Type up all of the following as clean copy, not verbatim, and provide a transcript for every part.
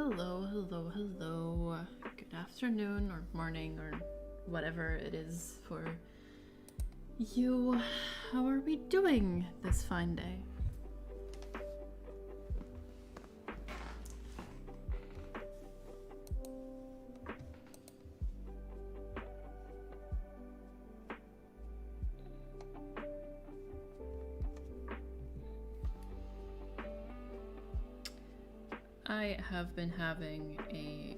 hello, hello, hello. Good afternoon or morning or whatever it is for you. How are we doing this fine day? I have been having a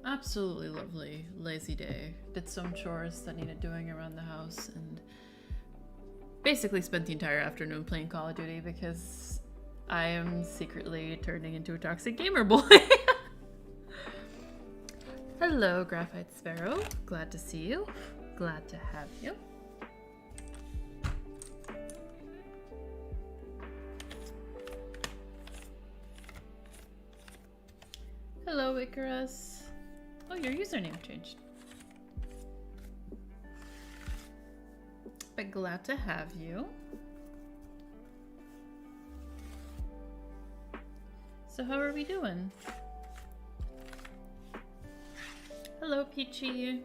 absolutely lovely lazy day. Did some chores that needed doing around the house and basically spent the entire afternoon playing Call of Duty because I am secretly turning into a toxic gamer boy. Hello, Graphite Sparrow. Glad to see you. Glad to have you. Hello, Icarus. Oh, your username changed. But glad to have you. So how are we doing? Hello, Peachy.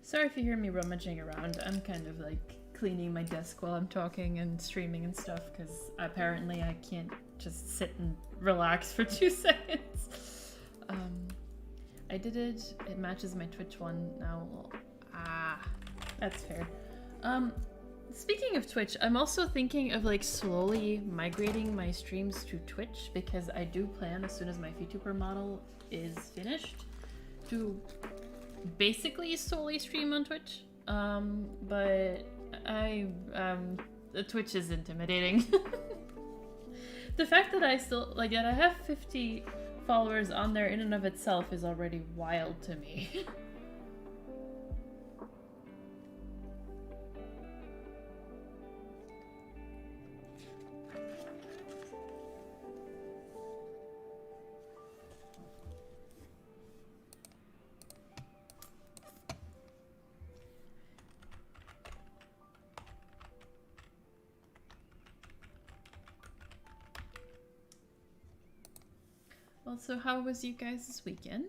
Sorry if you hear me rummaging around. I'm kind of like cleaning my desk while I'm talking and streaming and stuff because apparently I can't just sit and relax for 2 seconds. I did it. It matches my Twitch one now. That's fair. Speaking of Twitch, I'm also thinking of like slowly migrating my streams to Twitch because I do plan as soon as my VTuber model is finished to basically solely stream on Twitch. But the Twitch is intimidating. The fact that I still like that I have 50 followers on there in and of itself is already wild to me. Also, how was you guys this weekend?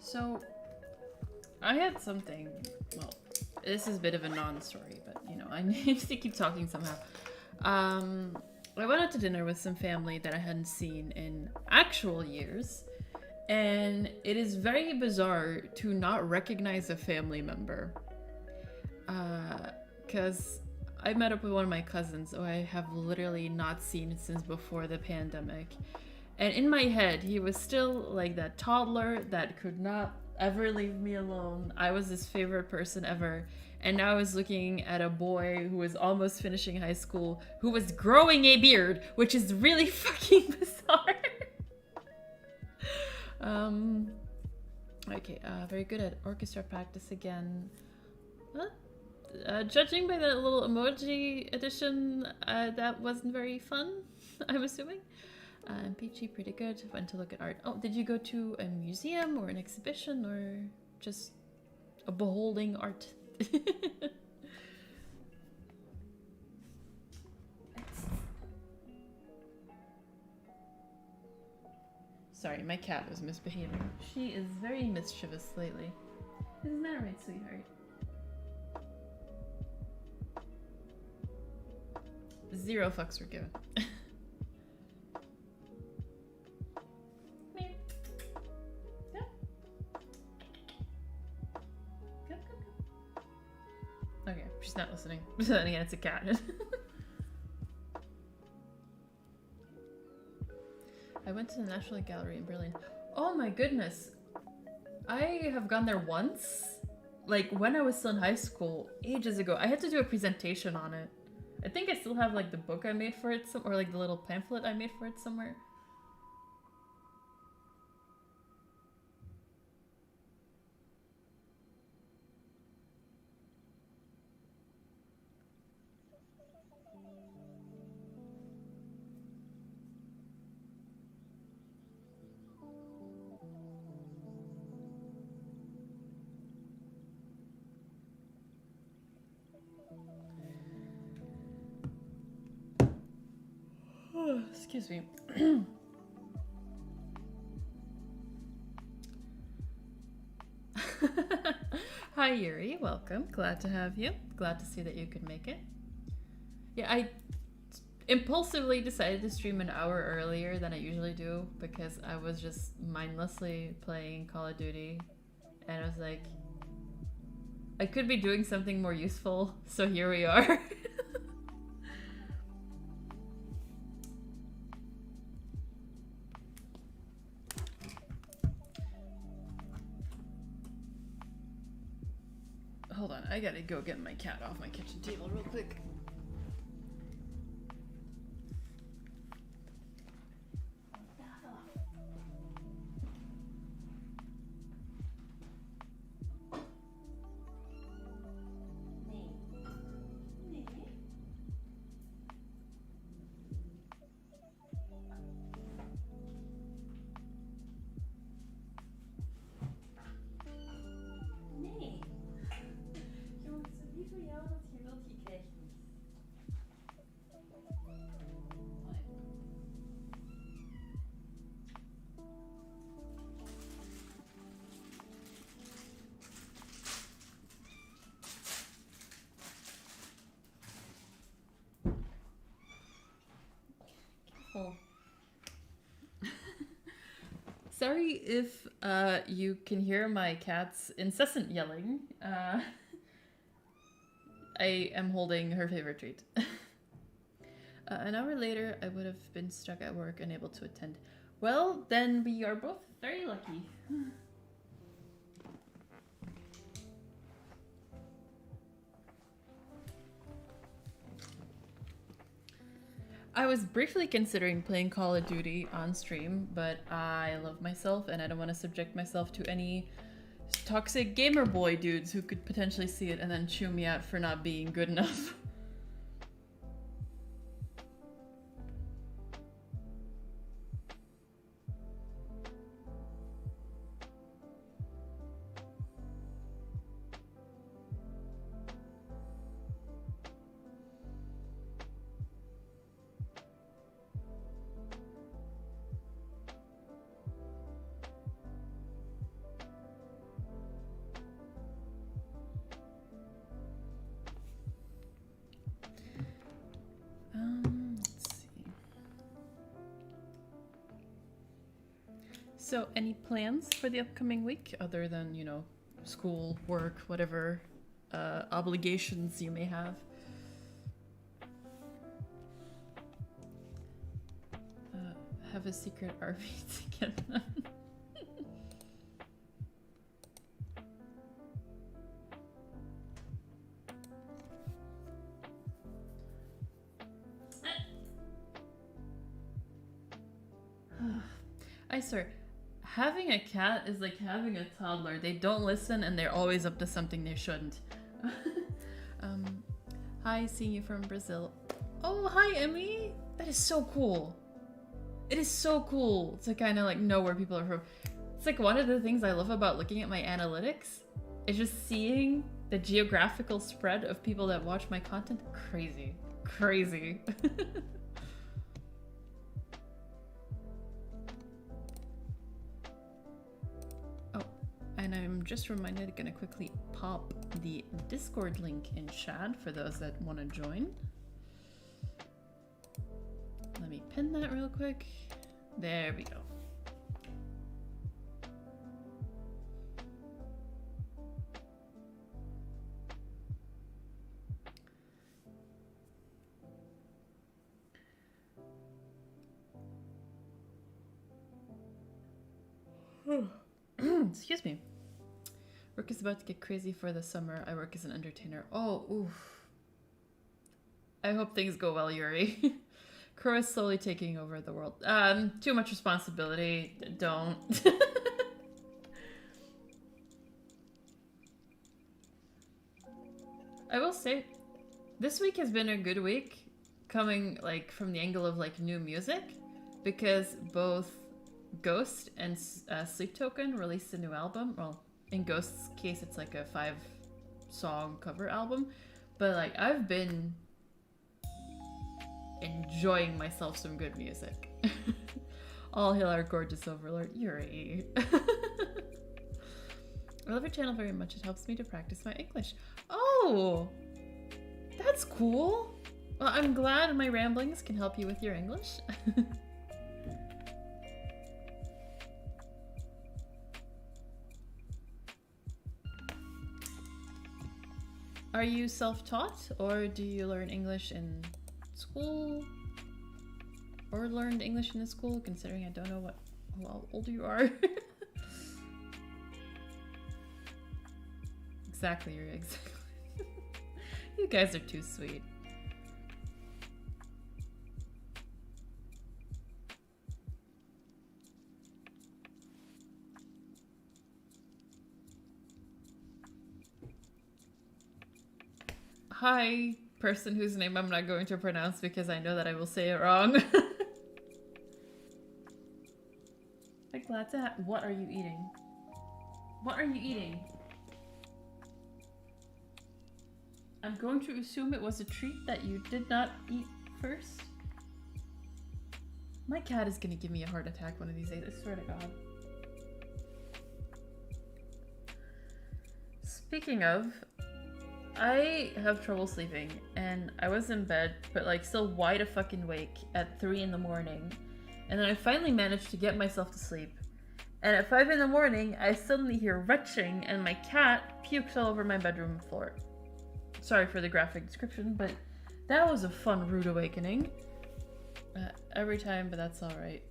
So, I had something, well, this is a bit of a non-story, but you know, I need to keep talking somehow. I went out to dinner with some family that I hadn't seen in actual years, and it is very bizarre to not recognize a family member. Because I met up with one of my cousins who I have literally not seen since before the pandemic. And in my head, he was still like that toddler that could not ever leave me alone. I was his favorite person ever. And now I was looking at a boy who was almost finishing high school, who was growing a beard, which is really fucking bizarre. Okay, very good at orchestra practice again. Judging by that little emoji addition, that wasn't very fun, I'm assuming. And Peachy, pretty good. Went to look at art. Oh, did you go to a museum or an exhibition or just a beholding art? Sorry, my cat was misbehaving. She is very mischievous lately. Isn't that right, sweetheart? Zero fucks were given. Okay, she's not listening. Then again, it's a cat. I went to the National Gallery in Berlin. Oh my goodness. I have gone there once. Like when I was still in high school, ages ago. I had to do a presentation on it. I think I still have like the book I made for it, or like the little pamphlet I made for it somewhere. Excuse me. Hi Yuri, welcome. Glad to have you. Glad to see that you could make it. Yeah, I impulsively decided to stream an hour earlier than I usually do because I was just mindlessly playing Call of Duty and I was like, I could be doing something more useful, so here we are. Hold on, I gotta go get my cat off my kitchen table real quick. Sorry if you can hear my cat's incessant yelling. I am holding her favorite treat. An hour later, I would have been stuck at work, unable to attend. Well, then we are both very lucky. I was briefly considering playing Call of Duty on stream, but I love myself and I don't want to subject myself to any toxic gamer boy dudes who could potentially see it and then chew me out for not being good enough. So, any plans for the upcoming week other than, you know, school, work, whatever obligations you may have? Have a secret RV together. I swear, having a cat is like having a toddler. They don't listen and they're always up to something they shouldn't. Hi, seeing you from Brazil. Oh, hi, Emmy. That is so cool. It is so cool to kind of like know where people are from. It's like one of the things I love about looking at my analytics is just seeing the geographical spread of people that watch my content. Crazy. Crazy. I'm just reminded, gonna quickly pop the Discord link in chat for those that want to join. Let me pin that real quick. There we go. Excuse me. Work is about to get crazy for the summer. I work as an entertainer. Oh, oof. I hope things go well, Yuri. Crow is slowly taking over the world. Too much responsibility. Don't. I will say, this week has been a good week, coming like from the angle of like new music, because both Ghost and Sleep Token released a new album. Well, in Ghost's case, it's like a 5-song cover album, but like I've been enjoying myself some good music. All hail our gorgeous overlord, Yuri. I love your channel very much. It helps me to practice my English. Oh, that's cool. Well, I'm glad my ramblings can help you with your English. Are you self-taught, or do you learn English in school? Or learned English in the school, considering I don't know how old you are. Exactly, you're exactly. You guys are too sweet. Hi, person whose name I'm not going to pronounce because I know that I will say it wrong. I'm glad to have. What are you eating? What are you eating? I'm going to assume it was a treat that you did not eat first. My cat is gonna give me a heart attack one of these days, I swear to God. Speaking of, I have trouble sleeping, and I was in bed, but like still wide awake at 3 in the morning. And then I finally managed to get myself to sleep. And at 5 in the morning, I suddenly hear retching, and my cat puked all over my bedroom floor. Sorry for the graphic description, but that was a fun, rude awakening. Every time, but that's alright.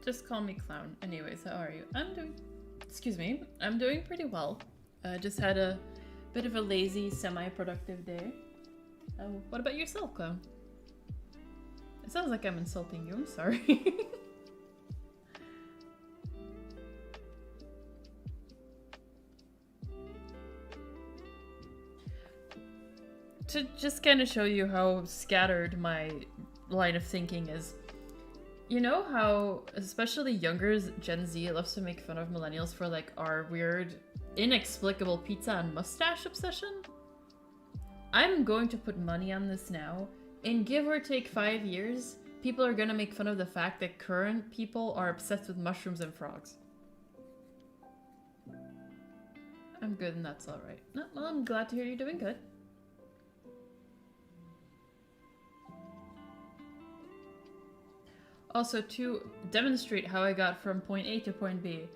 Just call me Clown. Anyways, how are you? I'm doing pretty well. Just had a bit of a lazy, semi-productive day. What about yourself, Clown? It sounds like I'm insulting you, I'm sorry. To just kind of show you how scattered my line of thinking is, you know how, especially younger Gen Z loves to make fun of millennials for like our weird, inexplicable pizza and mustache obsession? I'm going to put money on this now. In give or take 5 years, people are gonna make fun of the fact that current people are obsessed with mushrooms and frogs. I'm good and that's alright. No, well, I'm glad to hear you're doing good. Also, to demonstrate how I got from point A to point B,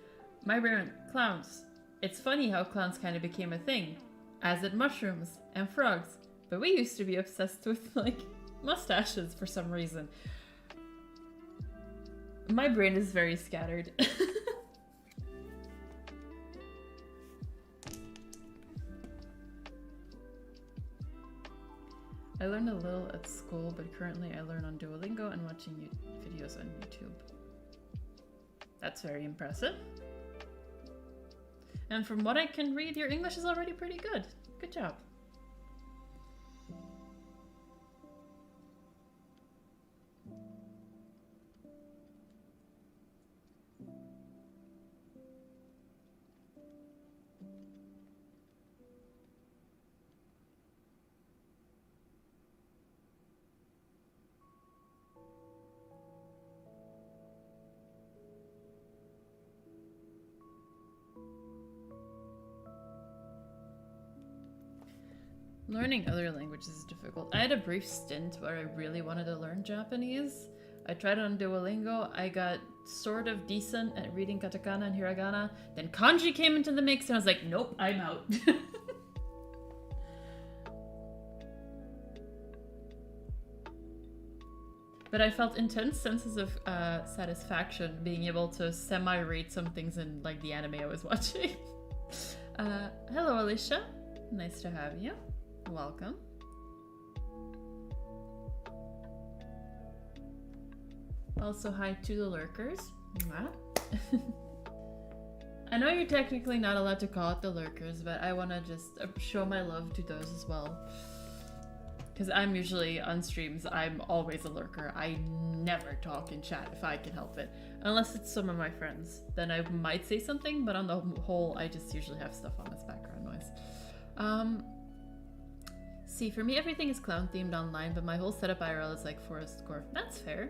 my brain, clowns. It's funny how clowns kind of became a thing, as did mushrooms and frogs, but we used to be obsessed with, like, mustaches for some reason. My brain is very scattered. I learned a little at school, but currently I learn on Duolingo and watching videos on YouTube. That's very impressive. And from what I can read, your English is already pretty good. Good job. Learning other languages is difficult. I had a brief stint where I really wanted to learn Japanese. I tried it on Duolingo. I got sort of decent at reading katakana and hiragana. Then kanji came into the mix and I was like, nope, I'm out. But I felt intense senses of satisfaction being able to semi-rate some things in like the anime I was watching. Hello, Alicia. Nice to have you. Welcome. Also, hi to the lurkers. I know you're technically not allowed to call it the lurkers, but I want to just show my love to those as well. Because I'm usually on streams, I'm always a lurker. I never talk in chat if I can help it. Unless it's some of my friends. Then I might say something, but on the whole, I just usually have stuff on as background noise. See, for me, everything is clown themed online, but my whole setup IRL is like Forest Core. That's fair.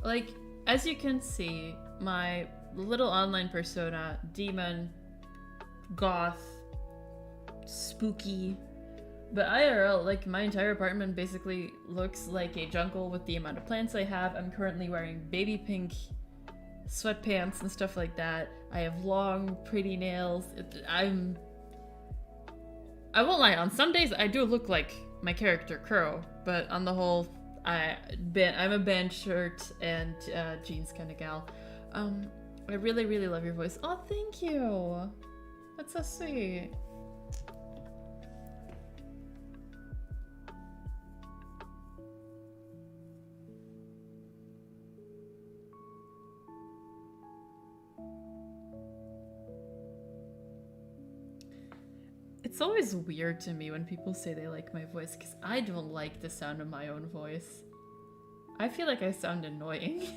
Like, as you can see, my little online persona, demon, goth, spooky, but IRL, like, my entire apartment basically looks like a jungle with the amount of plants I have. I'm currently wearing baby pink sweatpants and stuff like that. I have long, pretty nails. I won't lie, on some days I do look like my character Kuro, but on the whole, I'm a band shirt and jeans kind of gal. I really, really love your voice. Oh, thank you! That's so sweet. It's always weird to me when people say they like my voice, because I don't like the sound of my own voice. I feel like I sound annoying.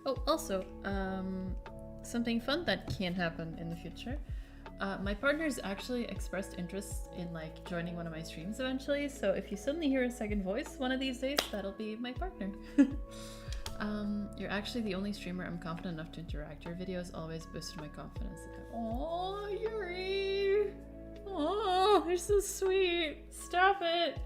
Oh, also, something fun that can happen in the future. My partner's actually expressed interest in like joining one of my streams eventually, so if you suddenly hear a second voice one of these days, that'll be my partner. You're actually the only streamer I'm confident enough to interact. Your videos always boosted my confidence. Oh, Yuri! Oh, you're so sweet! Stop it!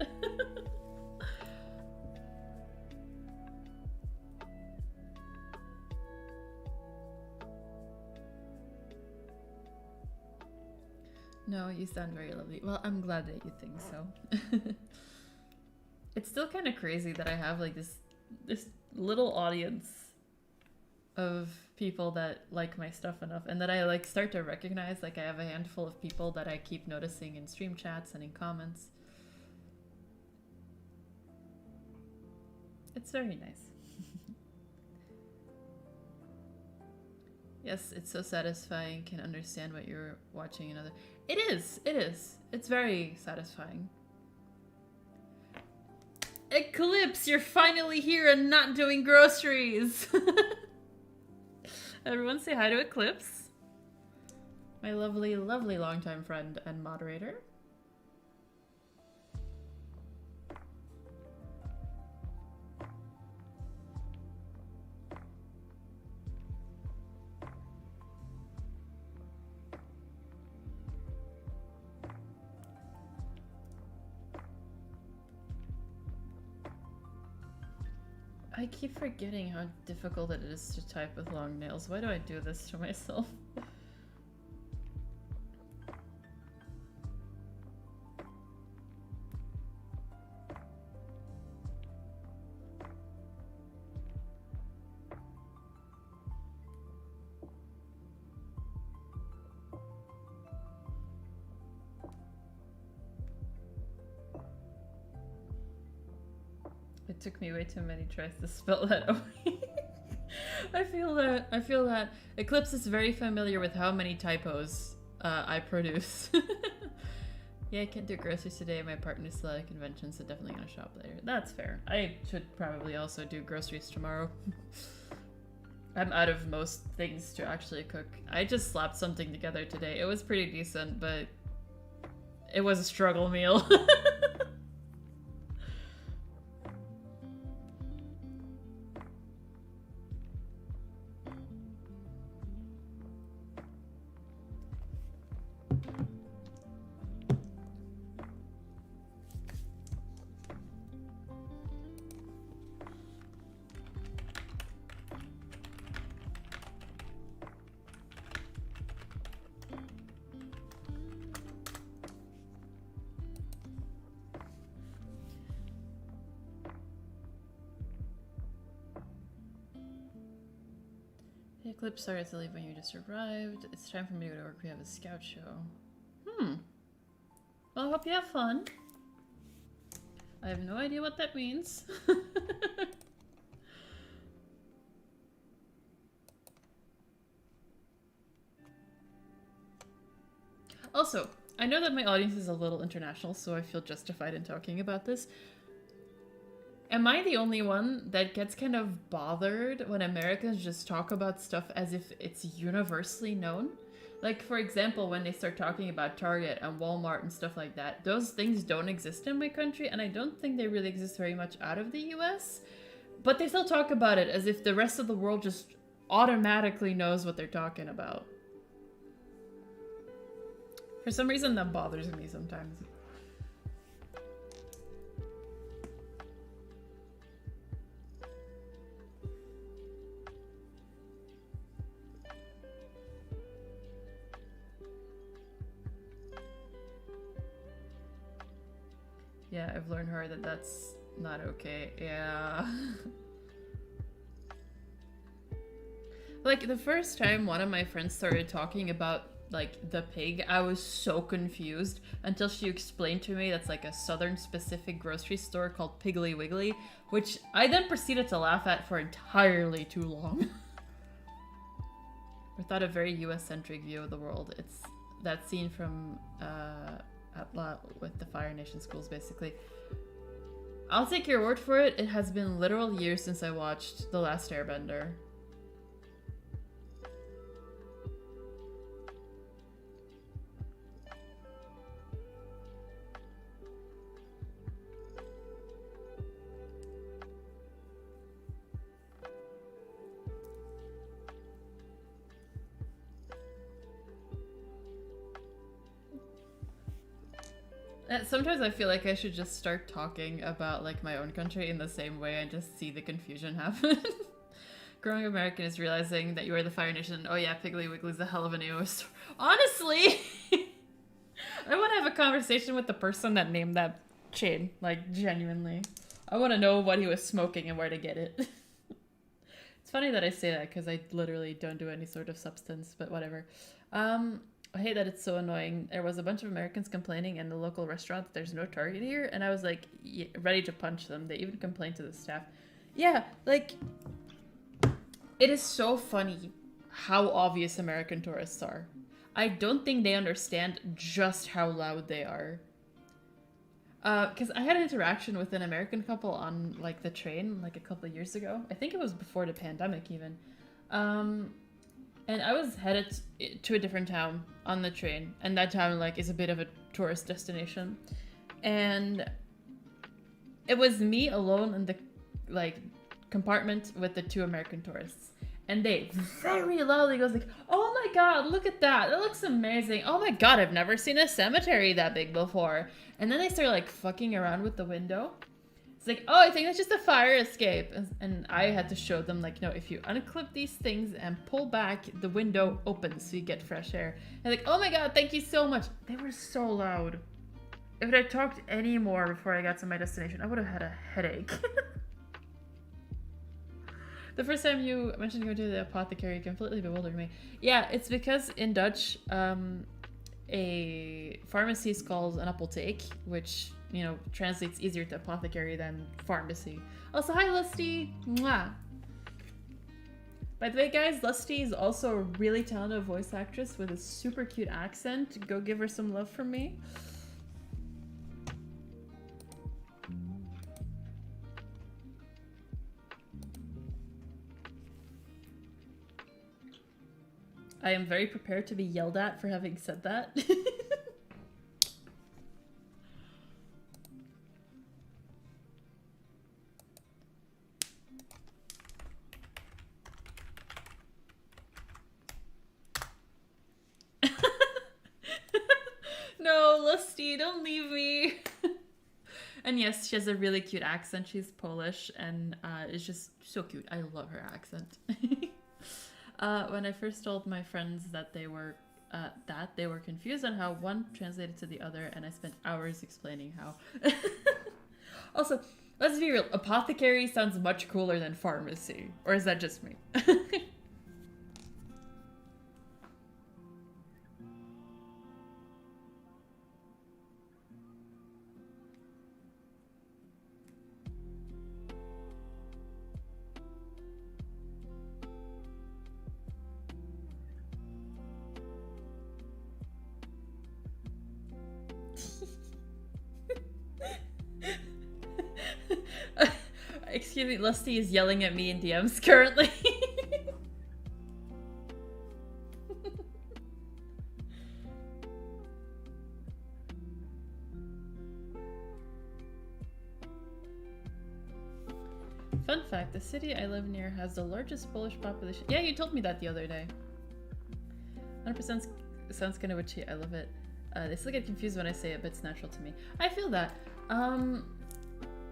No, you sound very lovely. Well, I'm glad that you think so. It's still kind of crazy that I have like this little audience of people that like my stuff enough, and that I like start to recognize like I have a handful of people that I keep noticing in stream chats and in comments. It's very nice. Yes, it's so satisfying. Can understand what you're watching another. It is. It is. It's very satisfying. Eclipse, you're finally here and not doing groceries. Everyone say hi to Eclipse. My lovely, lovely longtime friend and moderator. I keep forgetting how difficult it is to type with long nails. Why do I do this to myself? It took me way too many tries to spell that out. I feel that Eclipse is very familiar with how many typos I produce. Yeah, I can't do groceries today. My partner's still at a convention, so definitely gonna shop later. That's fair. I should probably also do groceries tomorrow. I'm out of most things to actually cook. I just slapped something together today. It was pretty decent, but it was a struggle meal. The eclipse started to leave when you just arrived. It's time for me to go to work. We have a scout show. Well, I hope you have fun. I have no idea what that means. Also, I know that my audience is a little international, so I feel justified in talking about this. Am I the only one that gets kind of bothered when Americans just talk about stuff as if it's universally known? Like, for example, when they start talking about Target and Walmart and stuff like that, those things don't exist in my country, and I don't think they really exist very much out of the US. But they still talk about it as if the rest of the world just automatically knows what they're talking about. For some reason, that bothers me sometimes. Yeah, I've learned hard that that's not okay. Yeah. Like, the first time one of my friends started talking about, like, the pig, I was so confused until she explained to me that's, like, a southern-specific grocery store called Piggly Wiggly, which I then proceeded to laugh at for entirely too long. I thought a very US-centric view of the world. It's that scene from, with the Fire Nation schools, basically. I'll take your word for it. It has been literal years since I watched The Last Airbender. Sometimes I feel like I should just start talking about, like, my own country in the same way and just see the confusion happen. Growing American is realizing that you are the Fire Nation. Oh yeah, Piggly Wiggly's a hell of a name. Honestly! I want to have a conversation with the person that named that chain. Like, genuinely. I want to know what he was smoking and where to get it. It's funny that I say that because I literally don't do any sort of substance, but whatever. I hate that it's so annoying. There was a bunch of Americans complaining in the local restaurant that there's no Target here, and I was like, ready to punch them. They even complained to the staff. Yeah, like, it is so funny how obvious American tourists are. I don't think they understand just how loud they are. Because I had an interaction with an American couple on, like, the train, like, a couple of years ago. I think it was before the pandemic, even. And I was headed to a different town on the train, and that town, like, is a bit of a tourist destination. And it was me alone in the, like, compartment with the two American tourists. And they very loudly goes like, "Oh my god, look at that. That looks amazing. Oh my god, I've never seen a cemetery that big before." And then they start, like, fucking around with the window. It's like, oh, I think that's just a fire escape. And I had to show them, like, no, if you unclip these things and pull back, the window opens so you get fresh air. And like, oh my god, thank you so much. They were so loud. If I talked any more before I got to my destination, I would have had a headache. The first time you mentioned going to the apothecary completely bewildered me. Yeah, it's because in Dutch, a pharmacy is called an apotheek, which, you know, translates easier to apothecary than pharmacy. Also, hi Lusty! Mwah! By the way, guys, Lusty is also a really talented voice actress with a super cute accent. Go give her some love from me. I am very prepared to be yelled at for having said that. No, Lusty, don't leave me. And yes, she has a really cute accent. She's Polish and is just so cute. I love her accent. When I first told my friends that they were confused on how one translated to the other, and I spent hours explaining how. Also, let's be real, apothecary sounds much cooler than pharmacy. Or is that just me? Excuse me, Lusty is yelling at me in DMs currently. Fun fact, the city I live near has the largest Polish population. Yeah, you told me that the other day. 100% sounds kind of witchy. I love it. They still get confused when I say it, but it's natural to me. I feel that.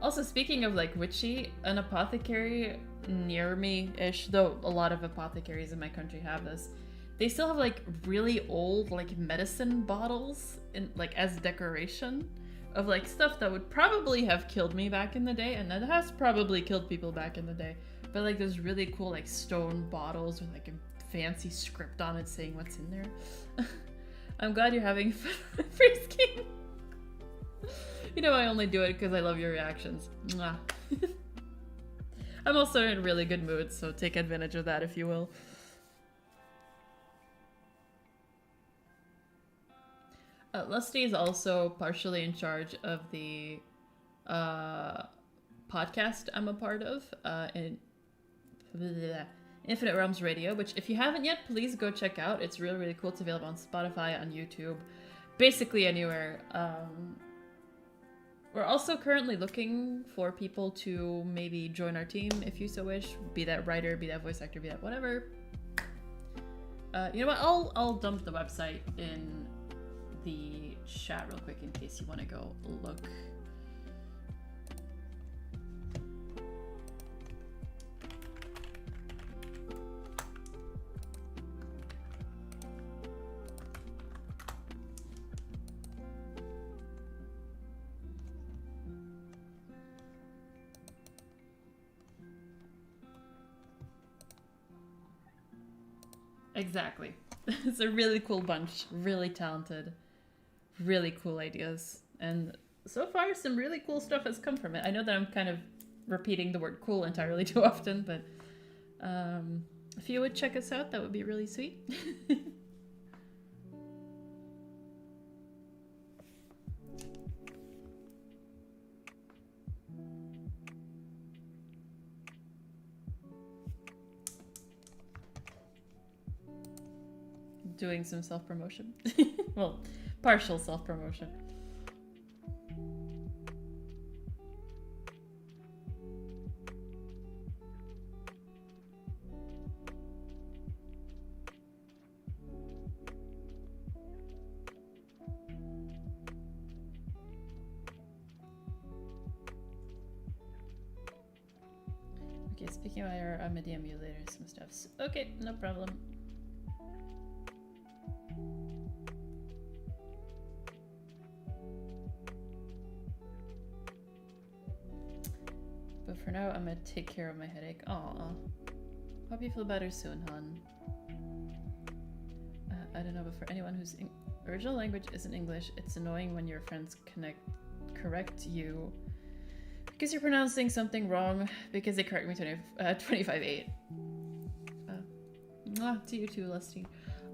Also, speaking of like witchy, an apothecary near me-ish, though a lot of apothecaries in my country have this, they still have like really old like medicine bottles in like as decoration of like stuff that would probably have killed me back in the day, and that has probably killed people back in the day. But like those really cool like stone bottles with like a fancy script on it saying what's in there. I'm glad you're having fun with Freeze King. You know I only do it because I love your reactions. Mwah. I'm also in a really good mood, so take advantage of that if you will. Lusty is also partially in charge of the podcast I'm a part of, in Infinite Realms Radio, which if you haven't yet, please go check out. It's really, really cool. It's available on Spotify, on YouTube, basically anywhere. We're also currently looking for people to maybe join our team if you so wish. Be that writer, be that voice actor, be that whatever. You know what? I'll dump the website in the chat real quick in case you want to go look. Exactly. It's a really cool bunch, really talented, really cool ideas. And so far, some really cool stuff has come from it. I know that I'm kind of repeating the word cool entirely too often, but if you would check us out, that would be really sweet. Doing some self-promotion. Well, partial self-promotion. Speaking of IR, I'm a DM you later some stuffs. Okay, no problem. But for now, I'm gonna take care of my headache. Aw. Hope you feel better soon, hon. I don't know, but for anyone whose original language isn't English, it's annoying when your friends correct you because you're pronouncing something wrong because they correct me 25-8. To you too, Lusty.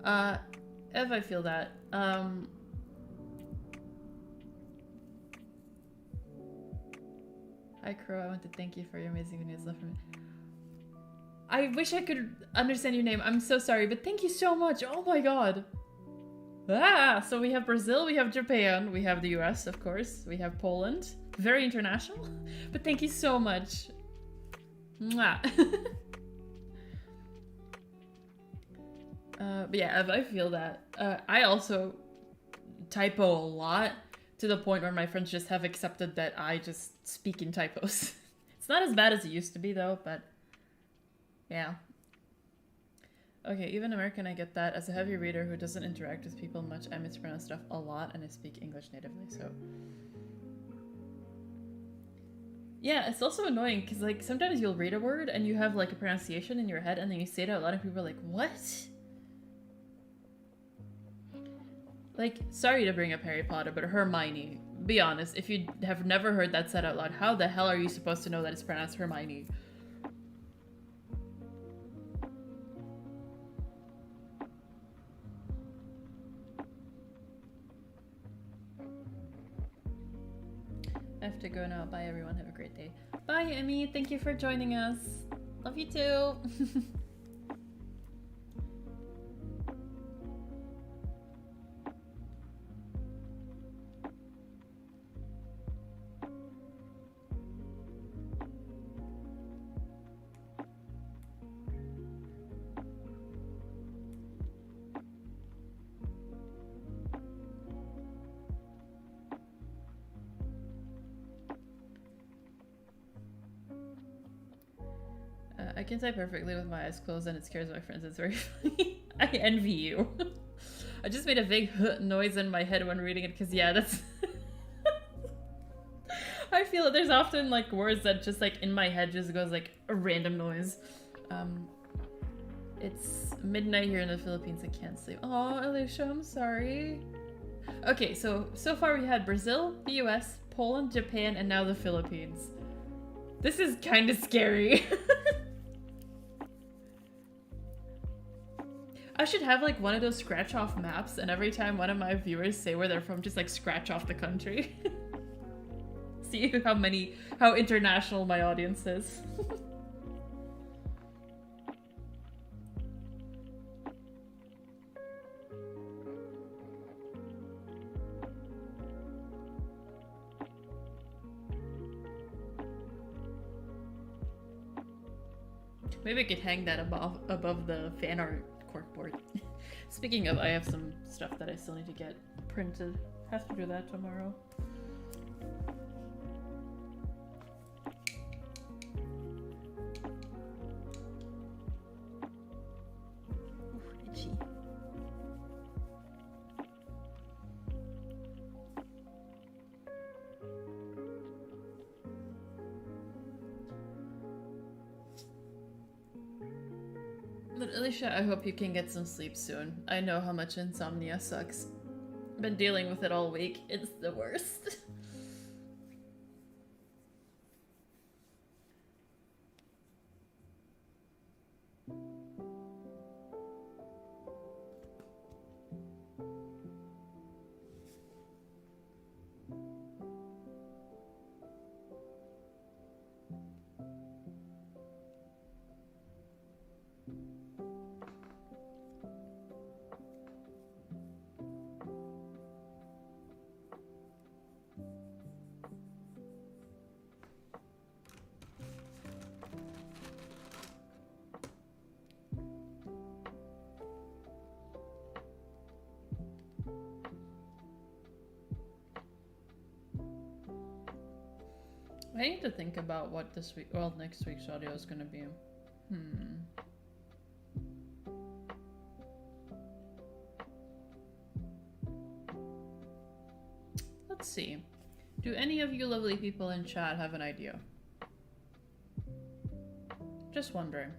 If I feel that. Hi, Crow. I want to thank you for your amazing videos left from me. I wish I could understand your name. I'm so sorry, but thank you so much. Oh my god. So we have Brazil, we have Japan, we have the US, of course, we have Poland. Very international, but thank you so much. Mwah. But yeah, I feel that. I also typo a lot to the point where my friends just have accepted that I just speak in typos. It's not as bad as it used to be though, but yeah. Okay, even American, I get that. As a heavy reader who doesn't interact with people much, I mispronounce stuff a lot and I speak English natively, so... Yeah, it's also annoying because like sometimes you'll read a word and you have like a pronunciation in your head and then you say it out loud and people are like, what? Like, sorry to bring up Harry Potter, but Hermione. Be honest, if you have never heard that said out loud, how the hell are you supposed to know that it's pronounced Hermione? I have to go now. Bye everyone, have a great day. Bye Emmy, thank you for joining us. Love you too. I can type perfectly with my eyes closed and it scares my friends. It's very funny. I envy you. I just made a big noise in my head when reading it because yeah, that's... I feel there's often like words that just like in my head just goes like a random noise. It's midnight here in the Philippines. I can't sleep. Oh, Alicia, I'm sorry. Okay, so far we had Brazil, the US, Poland, Japan, and now the Philippines. This is kind of scary. I should have like one of those scratch off maps and every time one of my viewers say where they're from, just like scratch off the country. See how international my audience is. Maybe I could hang that above the fan art corkboard. Speaking of, I have some stuff that I still need to get printed. Have to do that tomorrow. Ooh, itchy. But Alicia, I hope you can get some sleep soon. I know how much insomnia sucks. Been dealing with it all week. It's the worst. I need to think about what this week, well, next week's audio is gonna be. Let's see. Do any of you lovely people in chat have an idea? Just wondering.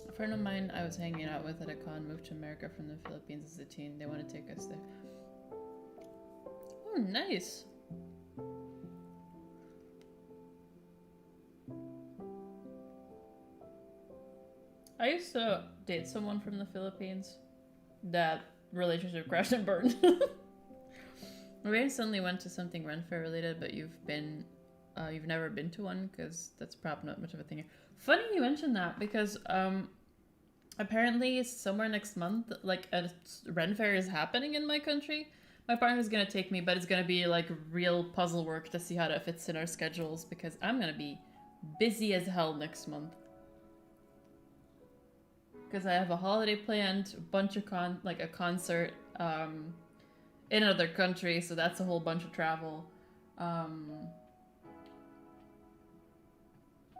A friend of mine I was hanging out with at a con moved to America from the Philippines as a teen. They want to take us there. Oh, nice. I used to date someone from the Philippines. That relationship crashed and burned. We instantly went to something Ren Fair related, but you've never been to one because that's probably not much of a thing here. Funny you mentioned that because apparently somewhere next month, like a Ren Fair is happening in my country. My partner's gonna take me, but it's gonna be like real puzzle work to see how that fits in our schedules because I'm gonna be busy as hell next month. Because I have a holiday planned, a bunch of a concert in another country, so that's a whole bunch of travel. And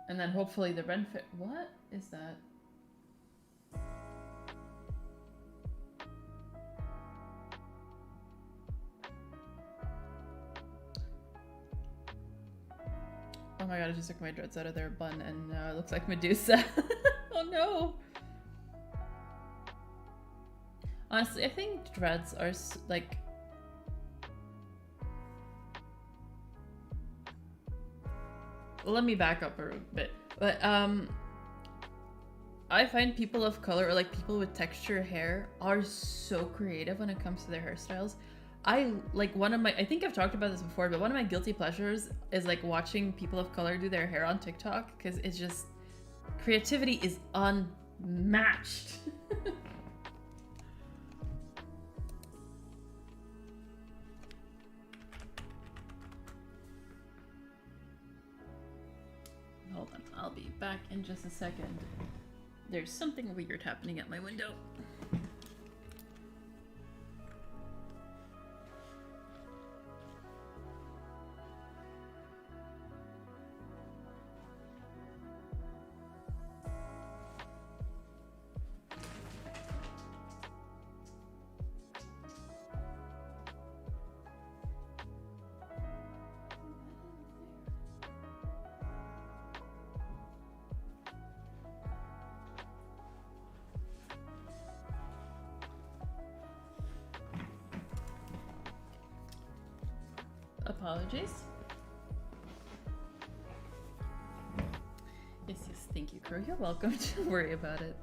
then hopefully the Ren Fair. What is that? Oh my god, I just took my dreads out of their bun and now it looks like Medusa. Oh no! Honestly, I think dreads are like... Let me back up a bit. But I find people of color or like people with texture hair are so creative when it comes to their hairstyles. I think I've talked about this before, but one of my guilty pleasures is like watching people of color do their hair on TikTok because it's just... creativity is unmatched. Hold on, I'll be back in just a second. There's something weird happening at my window. Apologies. Yes, thank you, Crow. You're welcome. Don't worry about it.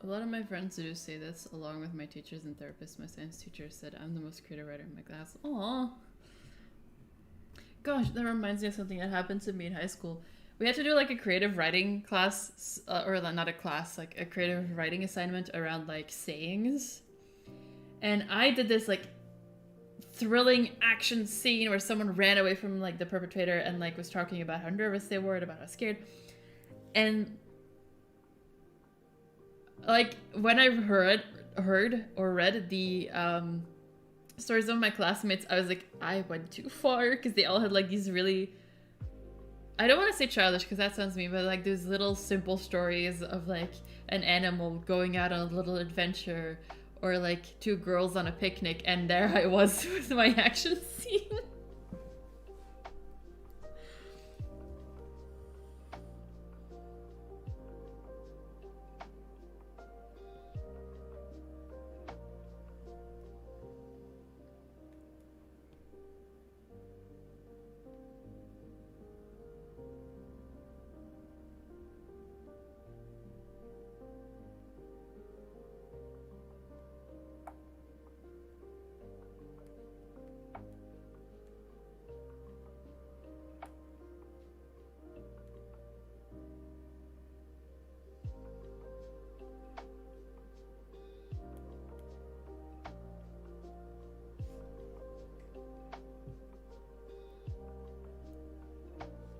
A lot of my friends do say this, along with my teachers and therapists. My science teacher said I'm the most creative writer in my class. Aww. Gosh, that reminds me of something that happened to me in high school. We had to do like a creative writing class, or not a class, like a creative writing assignment around like sayings. And I did this like thrilling action scene where someone ran away from like the perpetrator and like was talking about how nervous they were, about how scared. And like when I heard or read the stories of my classmates, I was like, I went too far because they all had like these really, I don't want to say childish because that sounds mean, but like those little simple stories of like an animal going out on a little adventure or like two girls on a picnic, and there I was with my action scene.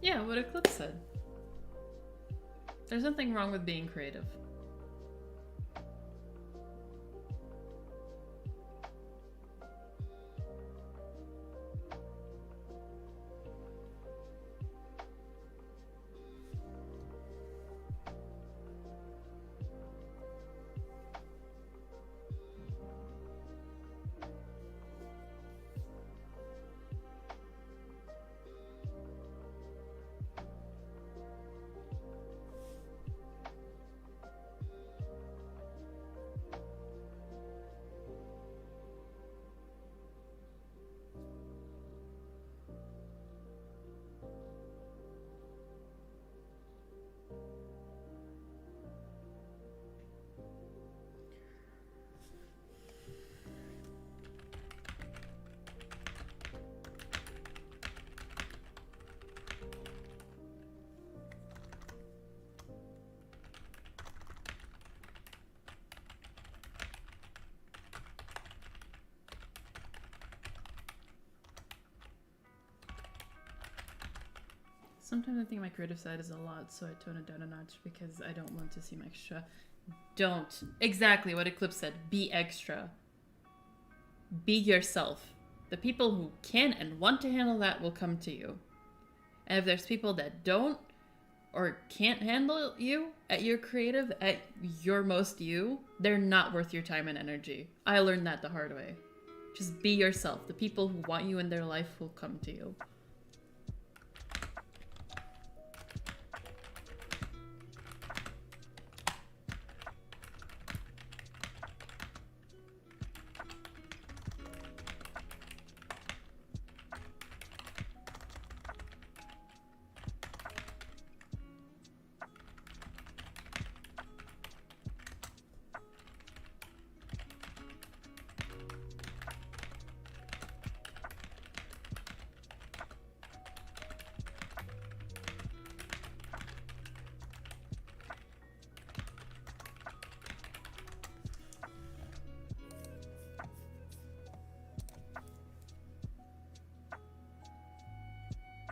Yeah, what Eclipse said. There's nothing wrong with being creative. Sometimes I think my creative side is a lot, so I tone it down a notch because I don't want to seem extra. Don't. Exactly what Eclipse said. Be extra. Be yourself. The people who can and want to handle that will come to you. And if there's people that don't or can't handle you at your creative, at your most you, they're not worth your time and energy. I learned that the hard way. Just be yourself. The people who want you in their life will come to you.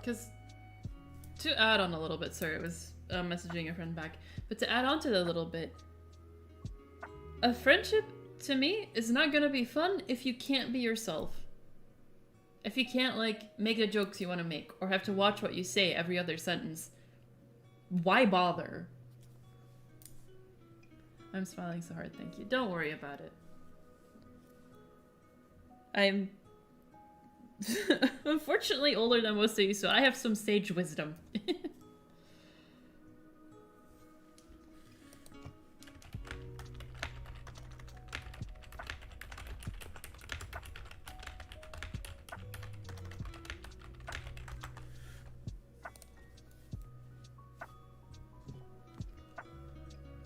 Because to add on a little bit, sorry, I was messaging a friend back, but to add on to that a little bit, a friendship to me is not gonna be fun if you can't be yourself. If you can't, like, make the jokes you want to make or have to watch what you say every other sentence, why bother? I'm smiling so hard, thank you. Don't worry about it. I'm unfortunately older than most of you, so I have some sage wisdom.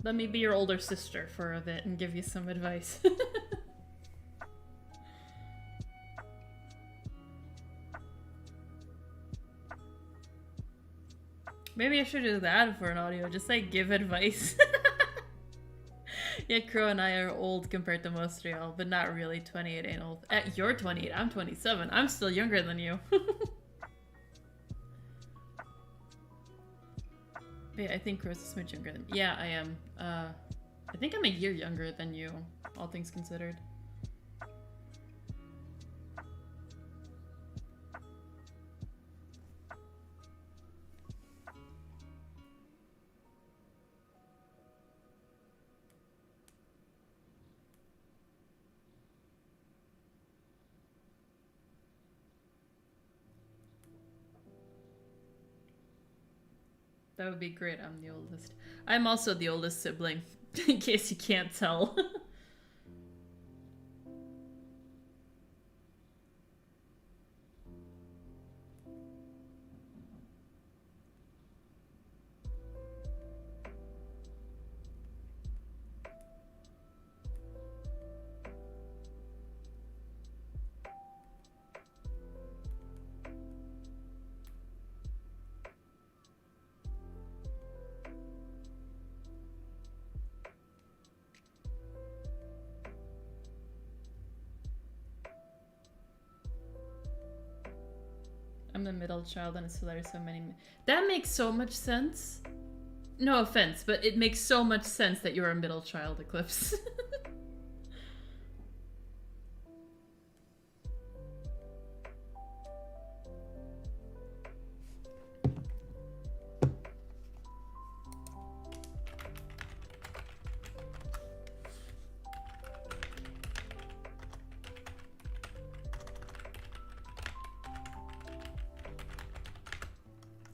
Let me be your older sister for a bit and give you some advice. Maybe I should do that for an audio, just like give advice. Yeah, Crow and I are old compared to most of y'all, but not really. 28 ain't old. You're 28, I'm 27. I'm still younger than you. Yeah, I think Crow's a smidge younger than... Yeah, I am. I think I'm a year younger than you, all things considered. That would be great. I'm the oldest. I'm also the oldest sibling, in case you can't tell. I'm the middle child and it's hilarious so many... That makes so much sense. No offense, but it makes so much sense that you're a middle child, Eclipse.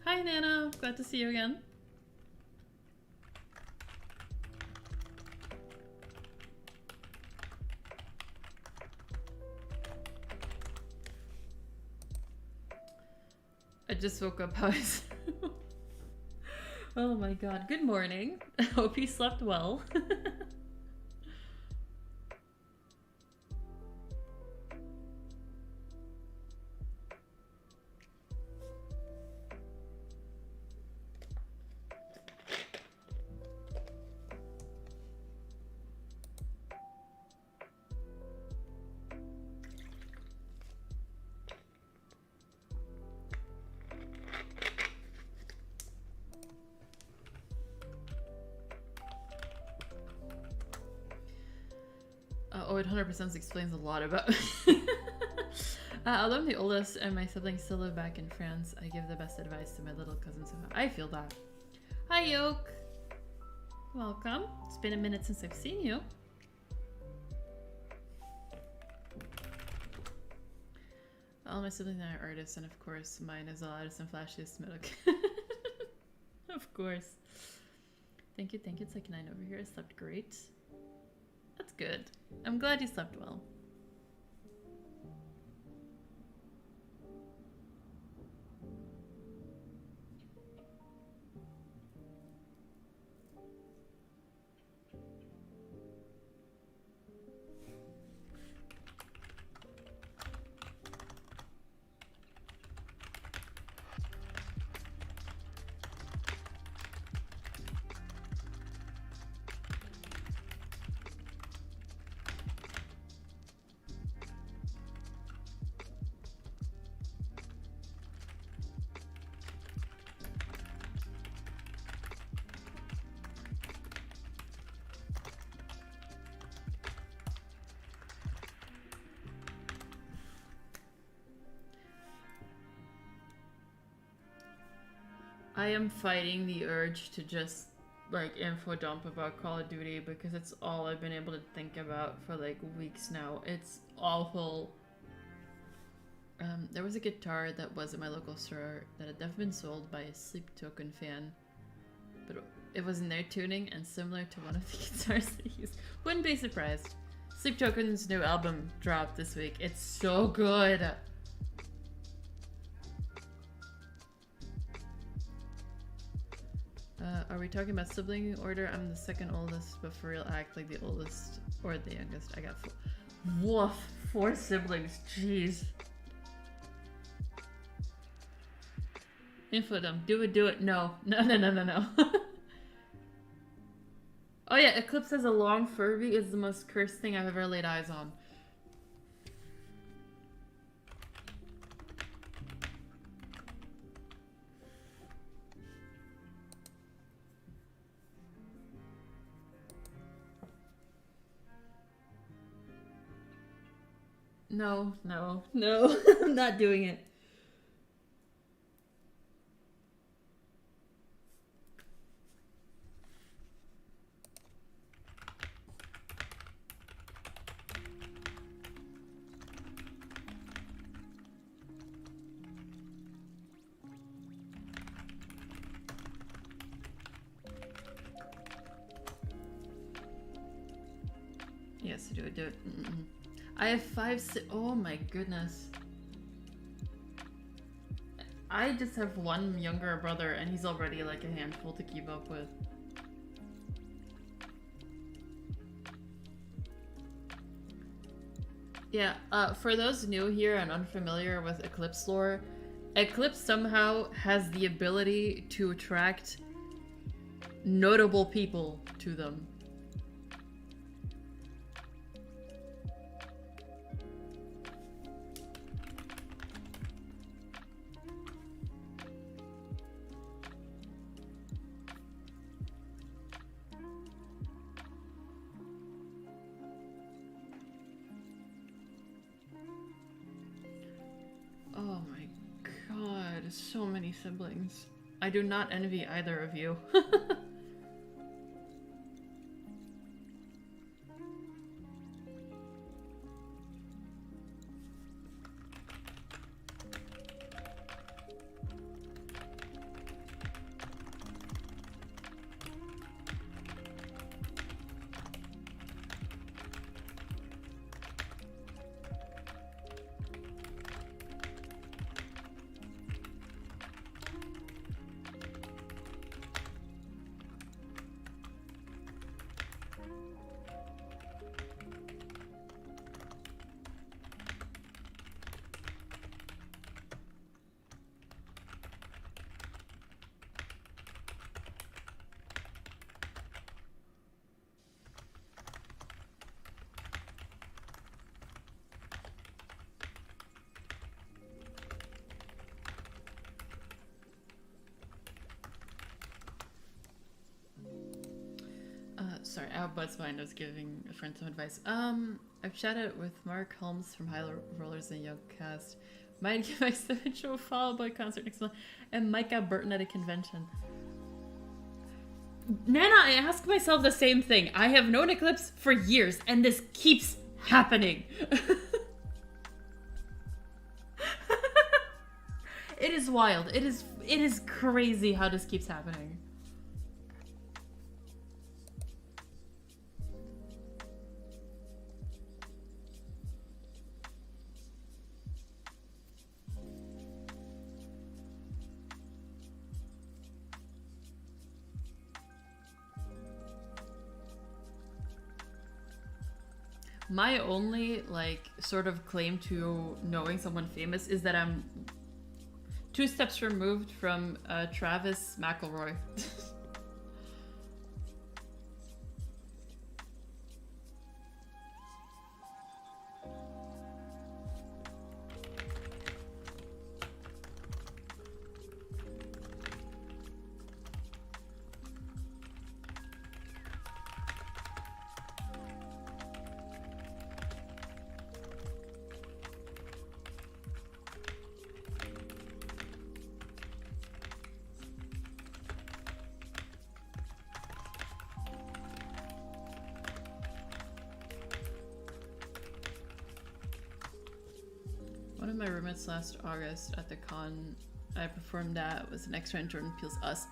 Hi, Nana. Glad to see you again. I just woke up. Oh my god. Good morning. I hope you slept well. Oh, it 100% explains a lot about although I'm the oldest and my siblings still live back in France, I give the best advice to my little cousins. I feel that. Hi, Yoke. Welcome. It's been a minute since I've seen you. All my siblings and I are artists, and of course, mine is the loudest and flashiest middle. Of course. Thank you, thank you. It's like 9 over here. I slept great. That's good. I'm glad you slept well. I am fighting the urge to just like info dump about Call of Duty because it's all I've been able to think about for like weeks now. It's awful. There was a guitar that was at my local store that had never been sold by a Sleep Token fan, but it was in their tuning and similar to one of the guitars they used. Wouldn't be surprised. Sleep Token's new album dropped this week. It's so good. Are we talking about sibling order? I'm the second oldest, but for real act like the oldest or the youngest. I got 4. Woof, 4 siblings, jeez. Info dump, do it. No. Oh yeah, Eclipse has a long Furby is the most cursed thing I've ever laid eyes on. No, I'm not doing it. Yes, do it. I have 5 oh my goodness. I just have one younger brother and he's already like a handful to keep up with. Yeah, for those new here and unfamiliar with Eclipse lore, Eclipse somehow has the ability to attract notable people to them. so many siblings. I do not envy either of you. Sorry, out Bud's mind. I was giving a friend some advice. I've chatted with Mark Holmes from High Rollers and Youngcast. Might give my eventual Fall Out Boy concert next month, and Micah Burton at a convention. Nana, I ask myself the same thing. I have known Eclipse for years, and this keeps happening. It is wild. It is crazy how this keeps happening. My only, like, sort of claim to knowing someone famous is that I'm 2 steps removed from Travis McElroy. One of my roommates last August at the con I performed at was an extra in Jordan Peele's Us.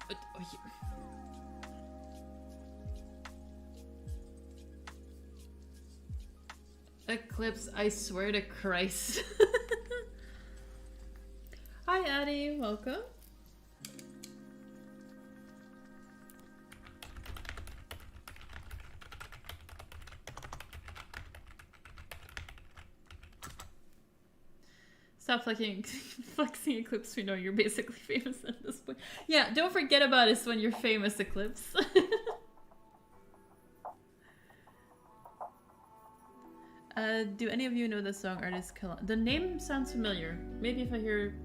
Eclipse, I swear to Christ. Hi Addie, welcome. Stop flexing Eclipse. We know you're basically famous at this point. Yeah, don't forget about us when you're famous, Eclipse. Do any of you know the song artist? The name sounds familiar. Maybe if I hear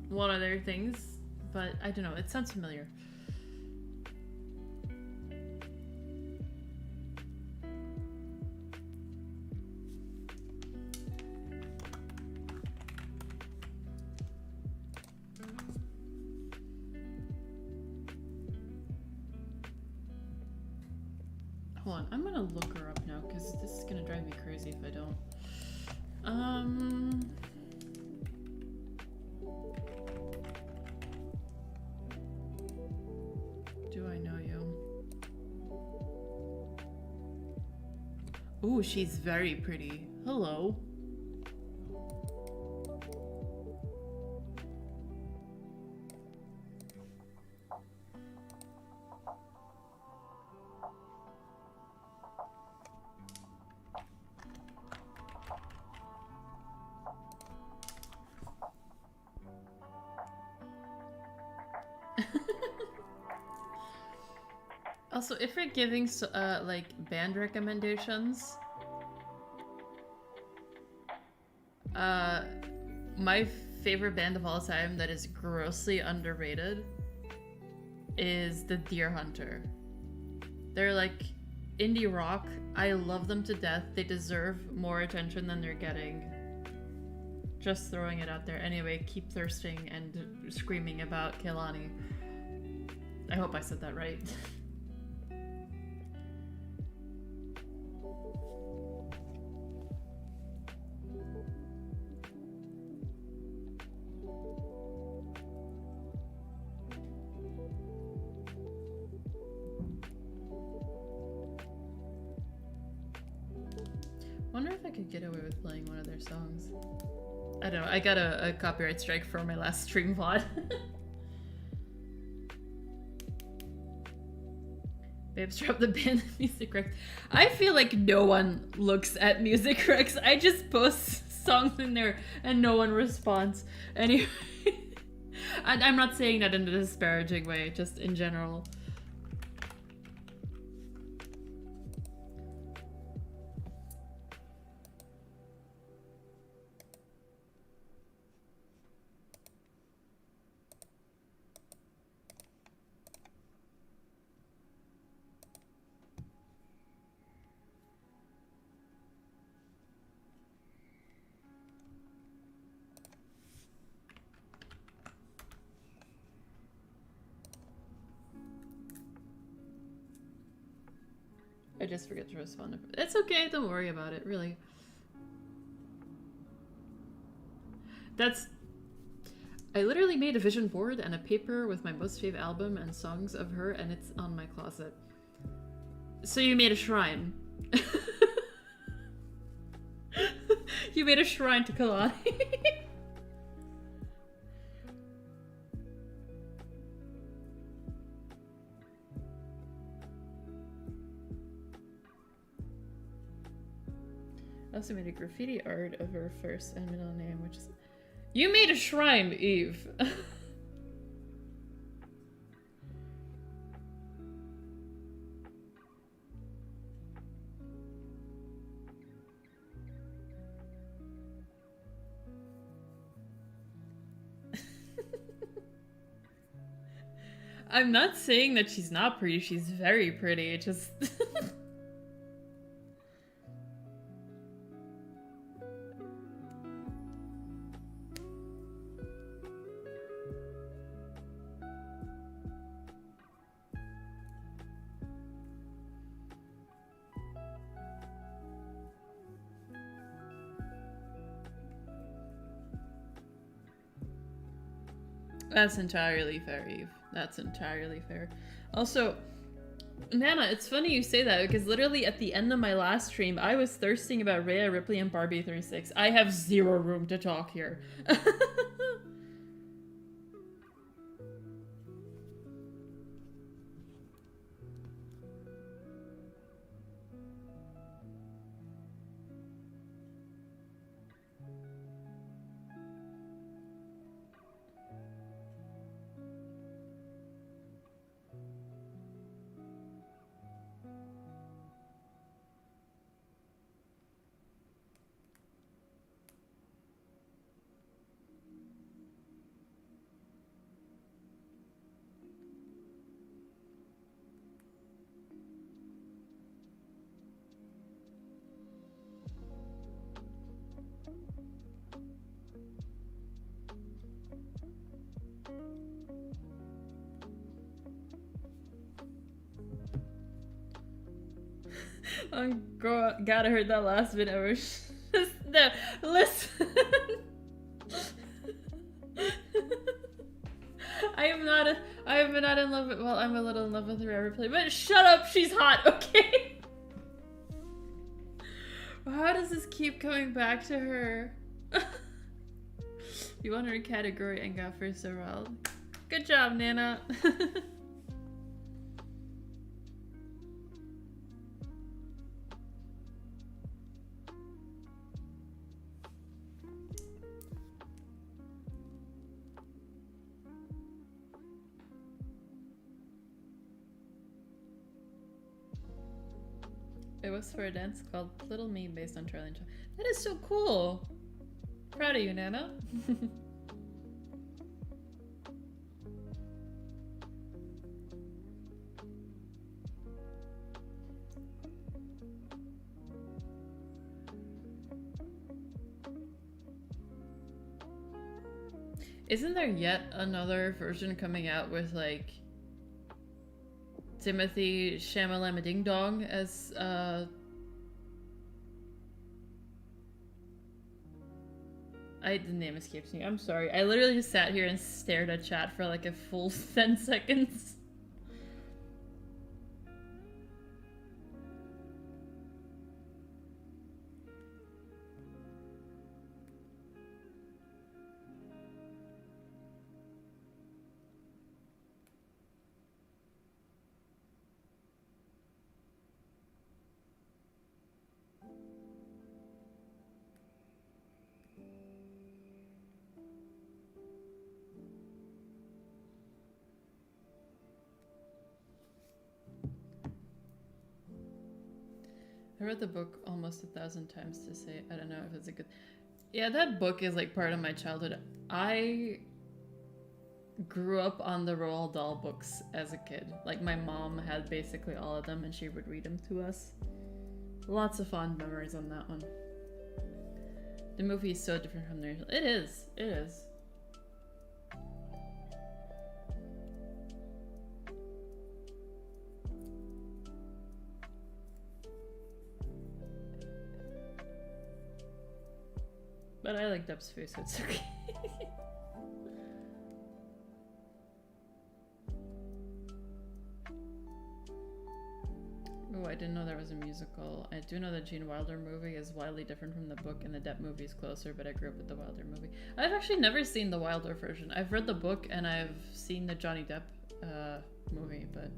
one other things, but I don't know. It sounds familiar. Hold on, I'm gonna look her up now because this is gonna drive me crazy if I don't. Do I know you? Ooh, she's very pretty. Hello. Also, if you're giving like band recommendations, my favorite band of all time that is grossly underrated is the Deer Hunter. They're like indie rock. I love them to death. They deserve more attention than they're getting. Just throwing it out there. Anyway, keep thirsting and screaming about Kehlani. I hope I said that right. Wonder if I could get away with playing one of their songs. I don't know, I got a copyright strike for my last stream VOD. Babes, drop the band music recs. I feel like no one looks at music recs. I just post songs in there and no one responds. Anyway, I'm not saying that in a disparaging way, just in general. I just forget to respond. It's okay, don't worry about it, really. I literally made a vision board and a paper with my most fave album and songs of her, and it's on my closet. So you made a shrine. You made a shrine to Kehlani. I also made a graffiti art of her first and middle name, which is... You made a shrine, Eve! I'm not saying that she's not pretty, she's very pretty, it just... That's entirely fair, Eve. That's entirely fair. Also, Nana, it's funny you say that because literally at the end of my last stream, I was thirsting about Rhea Ripley and Barbie 36. I have zero room to talk here. Oh, girl, gotta heard that last bit ever. No, listen. I am not in love with, well, I'm a little in love with Rhea Ripley, but shut up, she's hot, okay? How does this keep coming back to her? You won her category and got first overall. Good job, Nana. It was for a dance called Little Me based on Charlie and John. That is so cool! Proud of you, Nana. Isn't there yet another version coming out with like Timothy Shamalama Ding Dong as the name escapes me. I'm sorry. I literally just sat here and stared at chat for like a full 10 seconds. I read the book almost 1,000 times to say I don't know if it's a good... Yeah, that book is like part of my childhood. I grew up on the Roald Dahl books as a kid. Like my mom had basically all of them and she would read them to us. Lots of fond memories on that one. The movie is so different from the original. It is. It is. But I like Dub's face, so it's okay. Oh, I didn't know there was a musical. I do know the Gene Wilder movie is wildly different from the book, and the Depp movie is closer, but I grew up with the Wilder movie. I've actually never seen the Wilder version. I've read the book, and I've seen the Johnny Depp movie, but...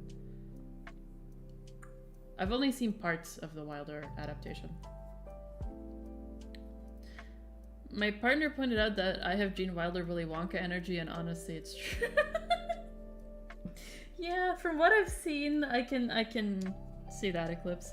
I've only seen parts of the Wilder adaptation. My partner pointed out that I have Gene Wilder Willy Wonka energy, and honestly, it's true. Yeah, from what I've seen, I can see that eclipse.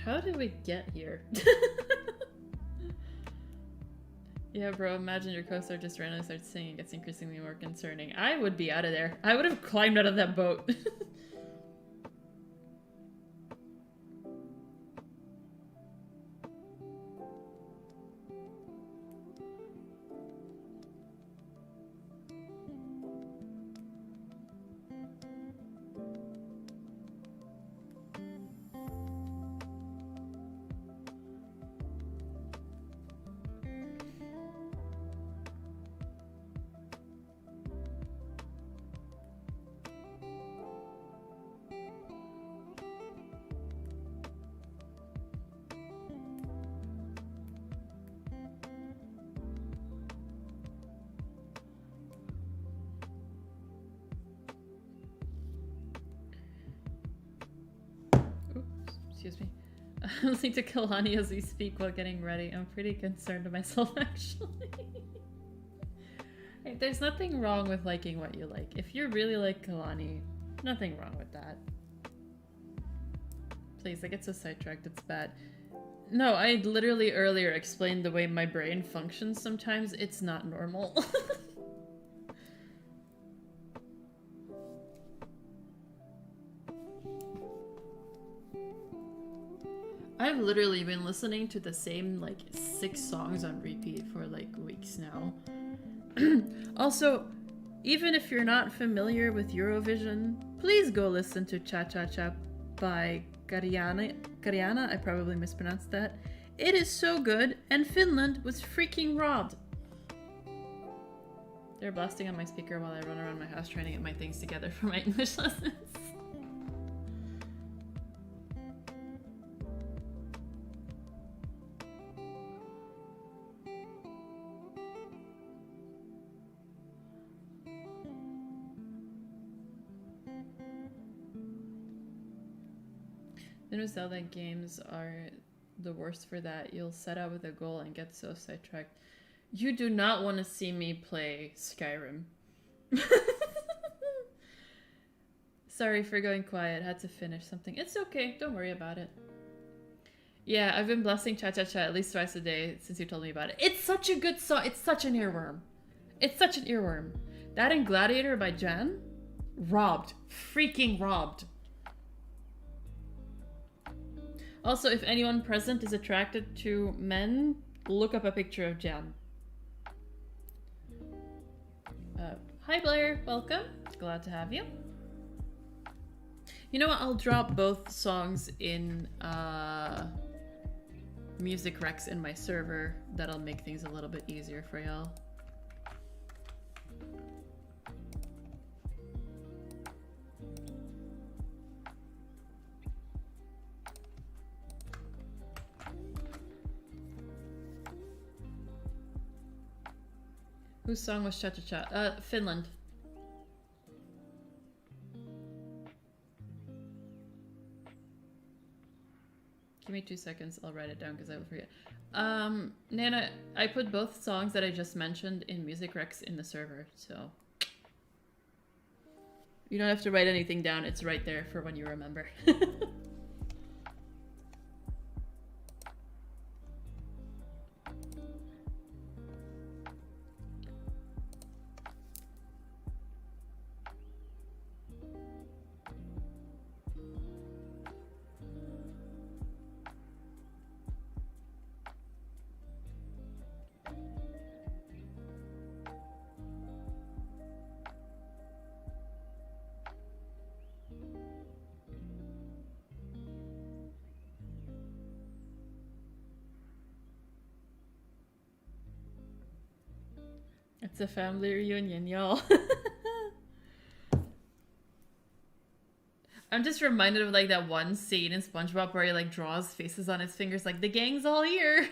How did we get here? Yeah, bro, imagine your co-star just randomly starts singing. It gets increasingly more concerning. I would be out of there. I would have climbed out of that boat. Excuse me. I'm listening to Kalani as we speak while getting ready. I'm pretty concerned of myself, actually. Hey, there's nothing wrong with liking what you like. If you really like Kalani, nothing wrong with that. Please, I get so sidetracked, it's bad. No, I literally earlier explained the way my brain functions sometimes. It's not normal. I've literally been listening to the same like 6 songs on repeat for like weeks now. Also, even if you're not familiar with Eurovision, please go listen to Cha Cha Cha by Gariana. I probably mispronounced that. It is so good, and Finland was freaking robbed. They're blasting on my speaker while I run around my house trying to get my things together for my English lessons. The new Zelda games are the worst for that. You'll set out with a goal and get so sidetracked. You do not want to see me play Skyrim. Sorry for going quiet. Had to finish something. It's okay. Don't worry about it. Yeah, I've been blasting Cha Cha Cha at least twice a day since you told me about it. It's such a good song. It's such an earworm. It's such an earworm. That and Gladiator by Jan? Robbed. Freaking robbed. Also, if anyone present is attracted to men, look up a picture of Jan. Hi Blair, welcome. Glad to have you. You know what? I'll drop both songs in Music Rex in my server. That'll make things a little bit easier for y'all. Whose song was Cha Cha Cha? Finland. Give me 2 seconds, I'll write it down because I will forget. Nana, I put both songs that I just mentioned in Music Rex in the server, so... You don't have to write anything down, it's right there for when you remember. It's a family reunion, y'all. I'm just reminded of like that one scene in SpongeBob where he like draws faces on his fingers like the gang's all here.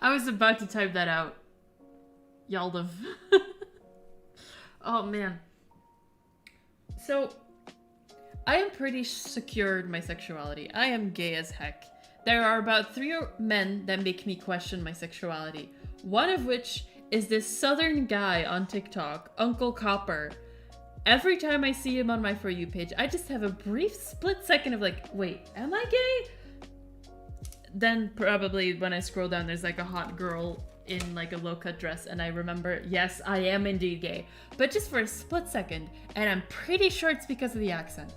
I was about to type that out. Yaldav. Oh man. So, I am pretty secure in my sexuality. I am gay as heck. There are about 3 men that make me question my sexuality. One of which is this southern guy on TikTok, Uncle Copper. Every time I see him on my For You page, I just have a brief split second of like, wait, am I gay? Then probably when I scroll down, there's like a hot girl in like a low-cut dress, and I remember, yes, I am indeed gay. But just for a split second, and I'm pretty sure it's because of the accent.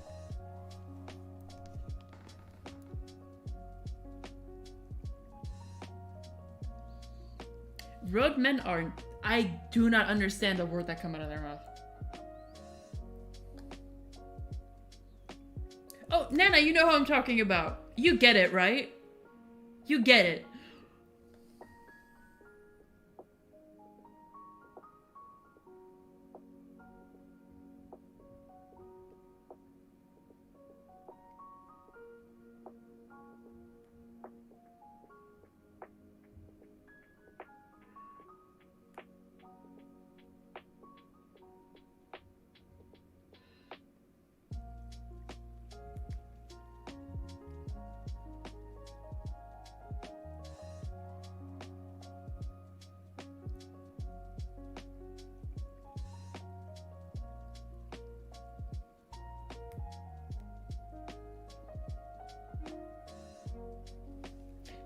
Roadmen are... I do not understand a word that come out of their mouth. Oh, Nana, you know who I'm talking about. You get it, right? You get it.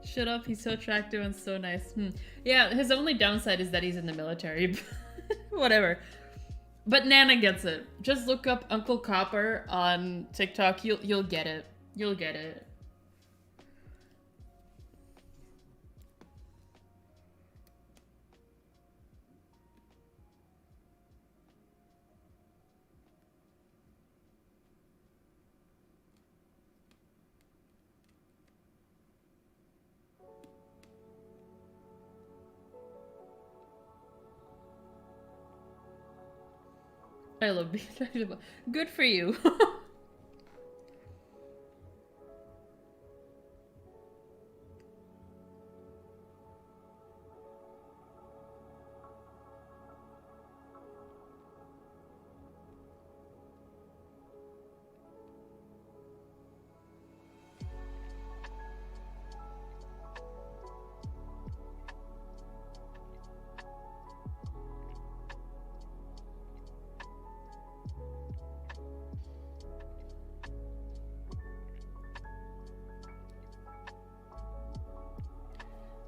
Shut up, he's so attractive and so nice. Yeah, his only downside is that he's in the military. Whatever. But Nana gets it. Just look up Uncle Copper on TikTok. You'll get it. You'll get it. I love being attractive. Good for you.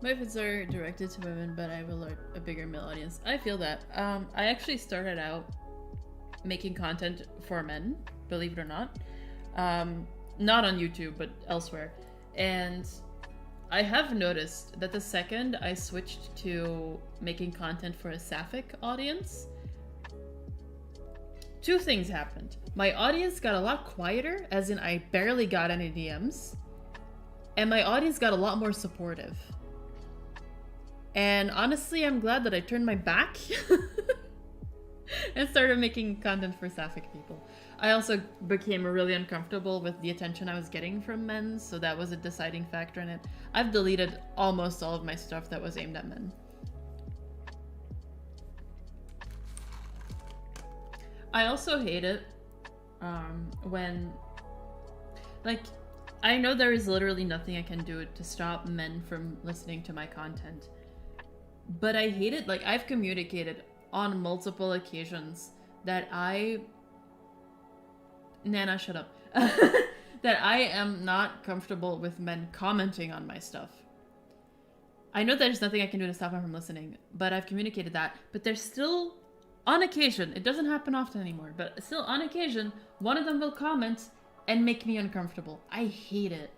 My vids are directed to women, but I will a bigger male audience. I feel that. I actually started out making content for men, believe it or not. Not on YouTube, but elsewhere. And I have noticed that the second I switched to making content for a sapphic audience, 2 things happened. My audience got a lot quieter, as in I barely got any DMs, and my audience got a lot more supportive. And honestly, I'm glad that I turned my back and started making content for sapphic people. I also became really uncomfortable with the attention I was getting from men, so that was a deciding factor in it. I've deleted almost all of my stuff that was aimed at men. I also hate it when, like, I know there is literally nothing I can do to stop men from listening to my content. But I hate it. Like, I've communicated on multiple occasions that Nana, shut up. That I am not comfortable with men commenting on my stuff. I know there's nothing I can do to stop them from listening, but I've communicated that. But there's still, on occasion, it doesn't happen often anymore, but still on occasion, one of them will comment and make me uncomfortable. I hate it.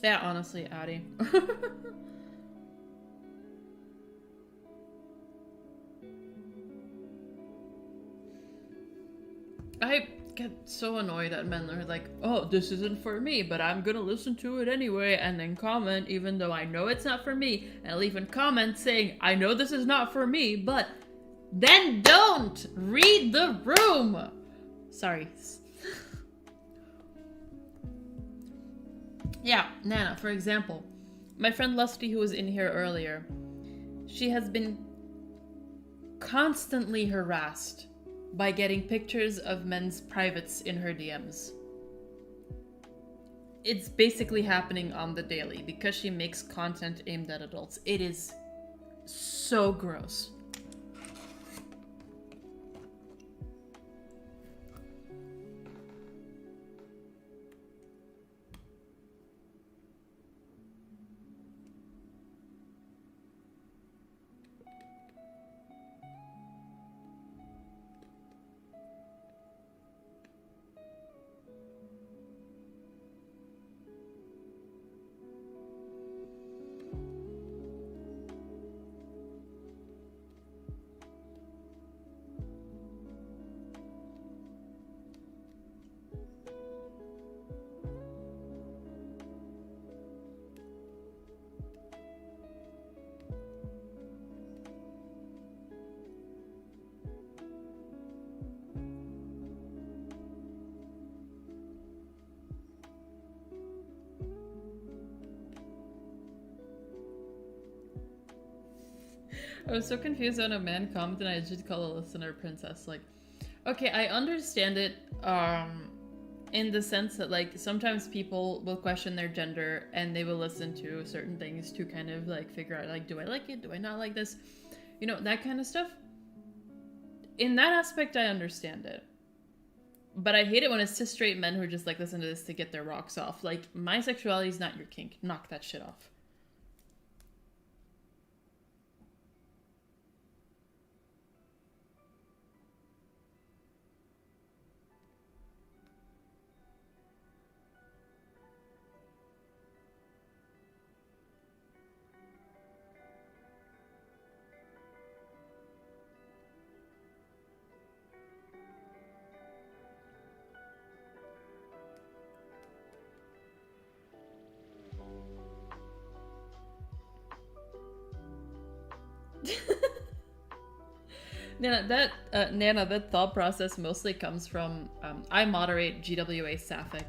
Yeah, honestly, Addie. get so annoyed at men that are like, oh, this isn't for me, but I'm gonna listen to it anyway, and then comment even though I know it's not for me, and I'll even comment saying, I know this is not for me, but then don't read the room. Sorry. Yeah, Nana, for example, my friend Lusty, who was in here earlier, she has been constantly harassed by getting pictures of men's privates in her DMs. It's basically happening on the daily because she makes content aimed at adults. It is so gross. I was so confused when a man commented and I just call a listener princess. Like, okay, I understand it, in the sense that, like, sometimes people will question their gender and they will listen to certain things to kind of, like, figure out, like, do I like it? Do I not like this? You know, that kind of stuff. In that aspect, I understand it. But I hate it when it's just straight men who are just, like, listen to this to get their rocks off. Like, my sexuality is not your kink. Knock that shit off. Nana, that thought process mostly comes from, I moderate GWA Sapphic,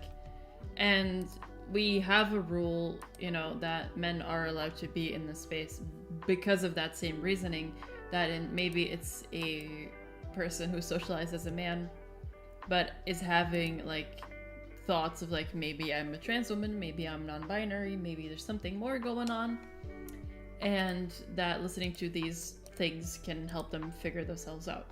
and we have a rule, you know, that men are allowed to be in the space because of that same reasoning, that maybe it's a person who socialized as a man, but is having, like, thoughts of, like, maybe I'm a trans woman, maybe I'm non-binary, maybe there's something more going on, and that listening to these things can help them figure themselves out.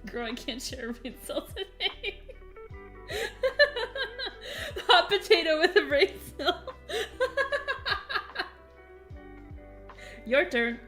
Girl, I can't share insult today. Hot potato with a brain cell. Your turn.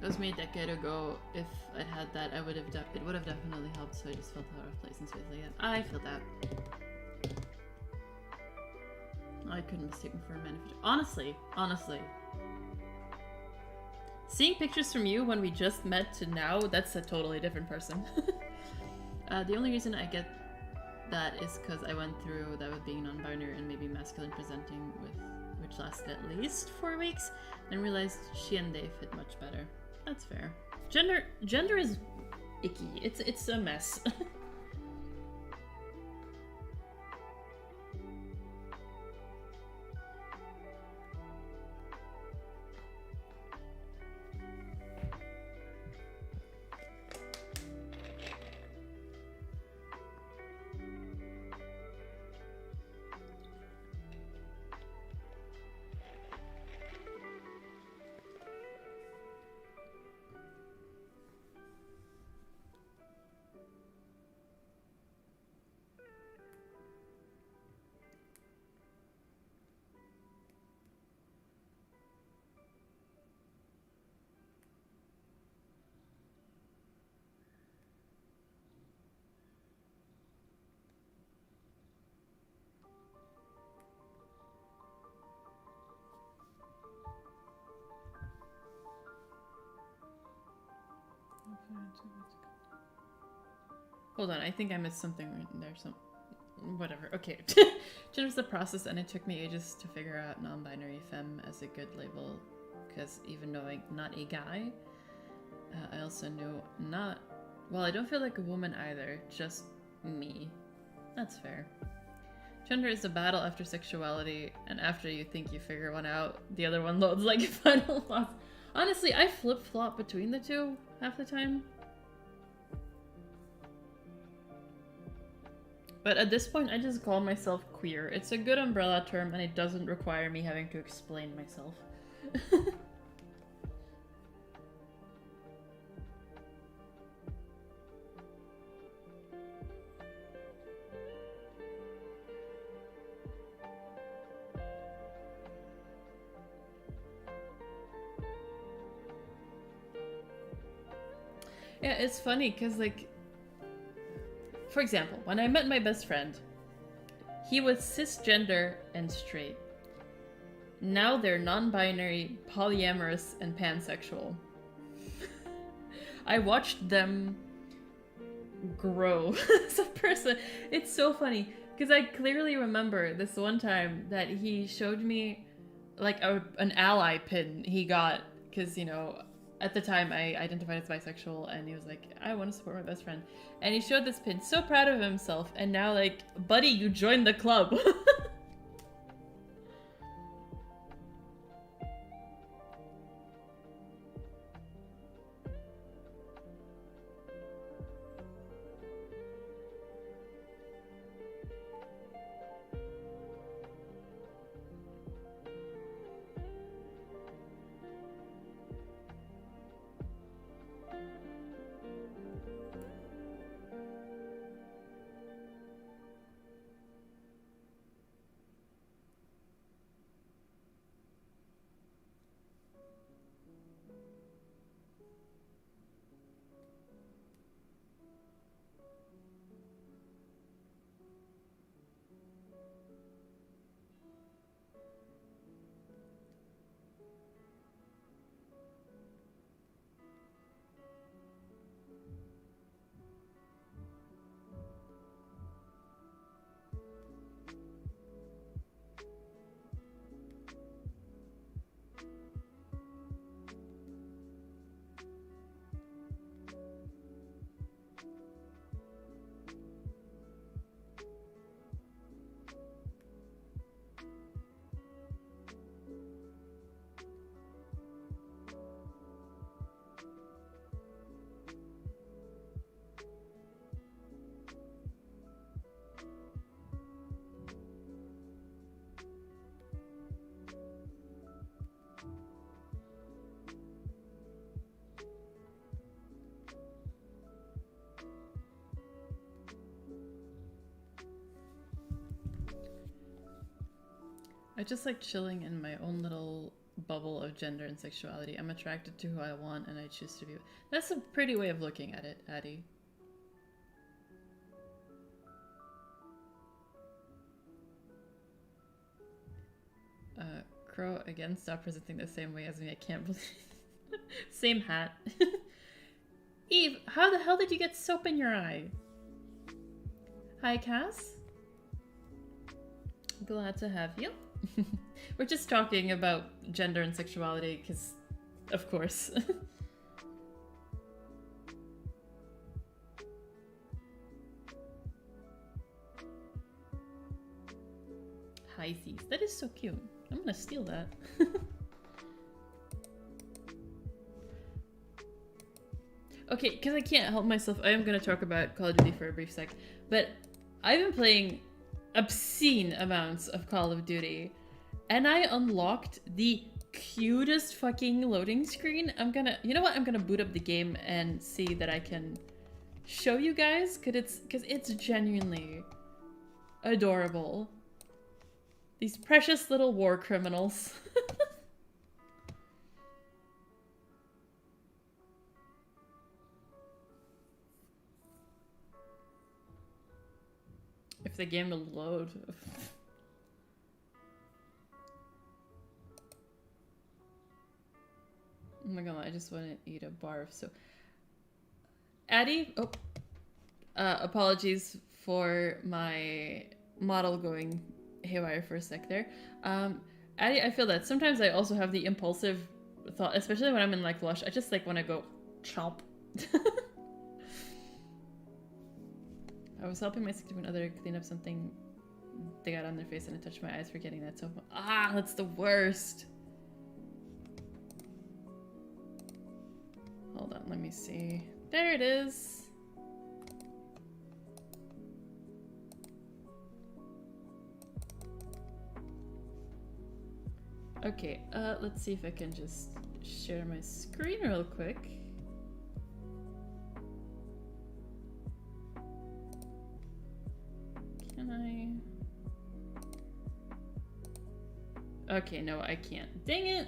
It was me a decade ago. If I'd had that, I would have it would have definitely helped. So I just felt out of place in space like that. I feel that. I couldn't mistake me for a man. Honestly, seeing pictures from you when we just met to now, that's a totally different person. The only reason I get that is because I went through that with being non-binary and maybe masculine presenting, which lasted at least 4 weeks, and realized she and they fit much better. That's fair. Gender is icky. It's a mess. Hold on, I think I missed something right there. Whatever. Okay. Gender's the process, and it took me ages to figure out non-binary femme as a good label, because even though I'm not a guy, I also knew not... Well, I don't feel like a woman either, just me. That's fair. Gender is a battle after sexuality, and after you think you figure one out, the other one loads like a final boss. Honestly, I flip-flop between the two half the time. But at this point, I just call myself queer. It's a good umbrella term, and it doesn't require me having to explain myself. Yeah, it's funny, because, like... For example, when I met my best friend, he was cisgender and straight. Now they're non-binary, polyamorous, and pansexual. I watched them grow as a person. It's so funny, because I clearly remember this one time that he showed me like an ally pin he got, because, you know, at the time I identified as bisexual, and he was like, I want to support my best friend. And he showed this pin, so proud of himself, and now, like, buddy, you joined the club. I just like chilling in my own little bubble of gender and sexuality. I'm attracted to who I want, and I choose to be... That's a pretty way of looking at it, Addie. Crow, again, stop presenting the same way as me. I can't believe... Same hat. Eve, how the hell did you get soap in your eye? Hi, Cass. Glad to have you. We're just talking about gender and sexuality, because, of course. Hi, Thief. That is so cute. I'm gonna steal that. Okay, because I can't help myself, I am gonna talk about Call of Duty for a brief sec, but I've been playing obscene amounts of Call of Duty, and I unlocked the cutest fucking loading screen. You know what? I'm gonna boot up the game and see that I can show you guys, because it's genuinely adorable. These precious little war criminals. If the game will load. Oh my god, I just want to eat a bar of soap. Addie? Oh. Apologies for my model going haywire for a sec there. Addie, I feel that sometimes I also have the impulsive thought, especially when I'm in like Lush, I just like want to go chomp. I was helping my significant other clean up something they got on their face and I touched my eyes forgetting that soap. Ah, that's the worst. Hold on, let me see. There it is. Okay, let's see if I can just share my screen real quick. Can I? Okay, no, I can't. Dang it!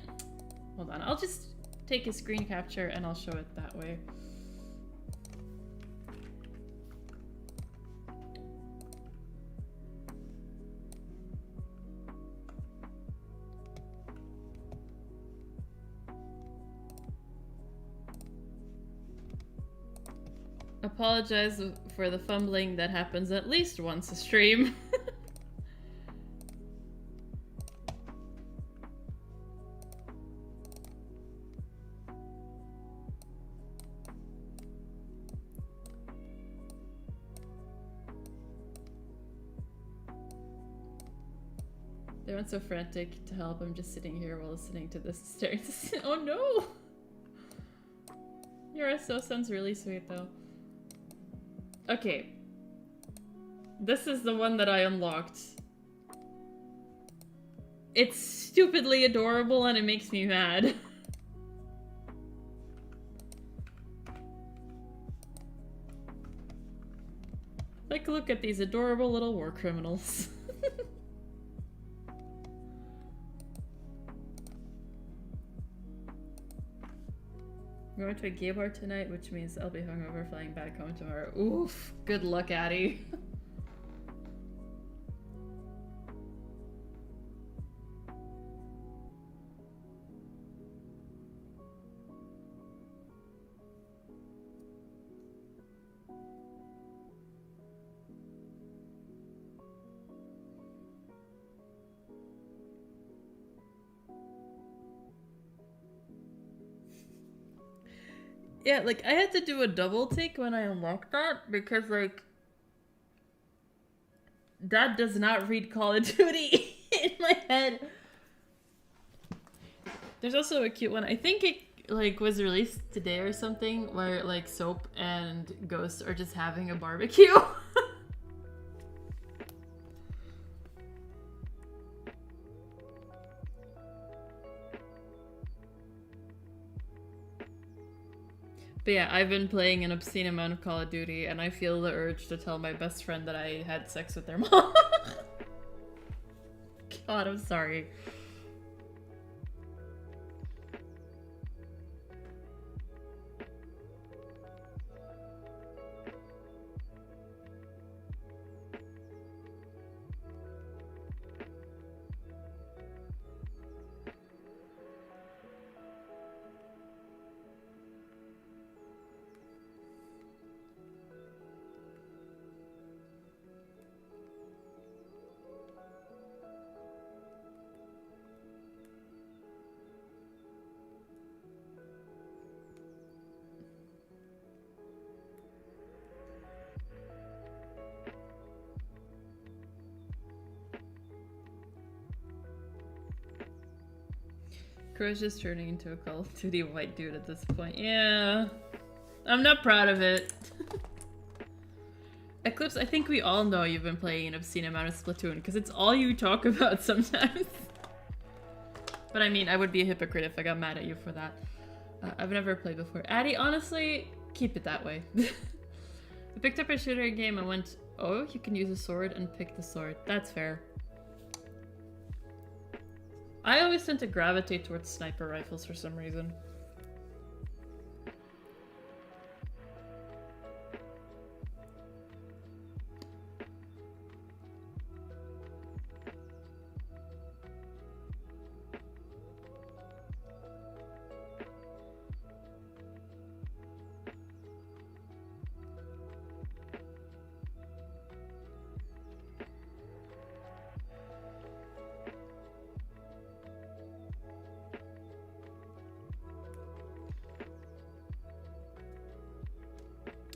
Hold on, I'll just take a screen capture and I'll show it that way. Apologize for the fumbling that happens at least once a stream. They weren't so frantic to help. I'm just sitting here while listening to this, staring to oh no! Your SO sounds really sweet though. Okay. This is the one that I unlocked. It's stupidly adorable and it makes me mad. Like, look at these adorable little war criminals. I'm going to a gay bar tonight, which means I'll be hungover flying back home tomorrow. Oof. Good luck, Addie. Yeah, like, I had to do a double take when I unlocked that, because, like, that does not read Call of Duty in my head. There's also a cute one. I think it, like, was released today or something, where, like, Soap and Ghost are just having a barbecue. But yeah, I've been playing an obscene amount of Call of Duty, and I feel the urge to tell my best friend that I had sex with their mom. God, I'm sorry. Crow's just turning into a Call of Duty white dude at this point. Yeah. I'm not proud of it. Eclipse, I think we all know you've been playing an obscene amount of Splatoon, because it's all you talk about sometimes. But I mean, I would be a hypocrite if I got mad at you for that. I've never played before. Addie, honestly, keep it that way. I picked up a shooter game and went, oh, you can use a sword, and pick the sword. That's fair. I always tend to gravitate towards sniper rifles for some reason.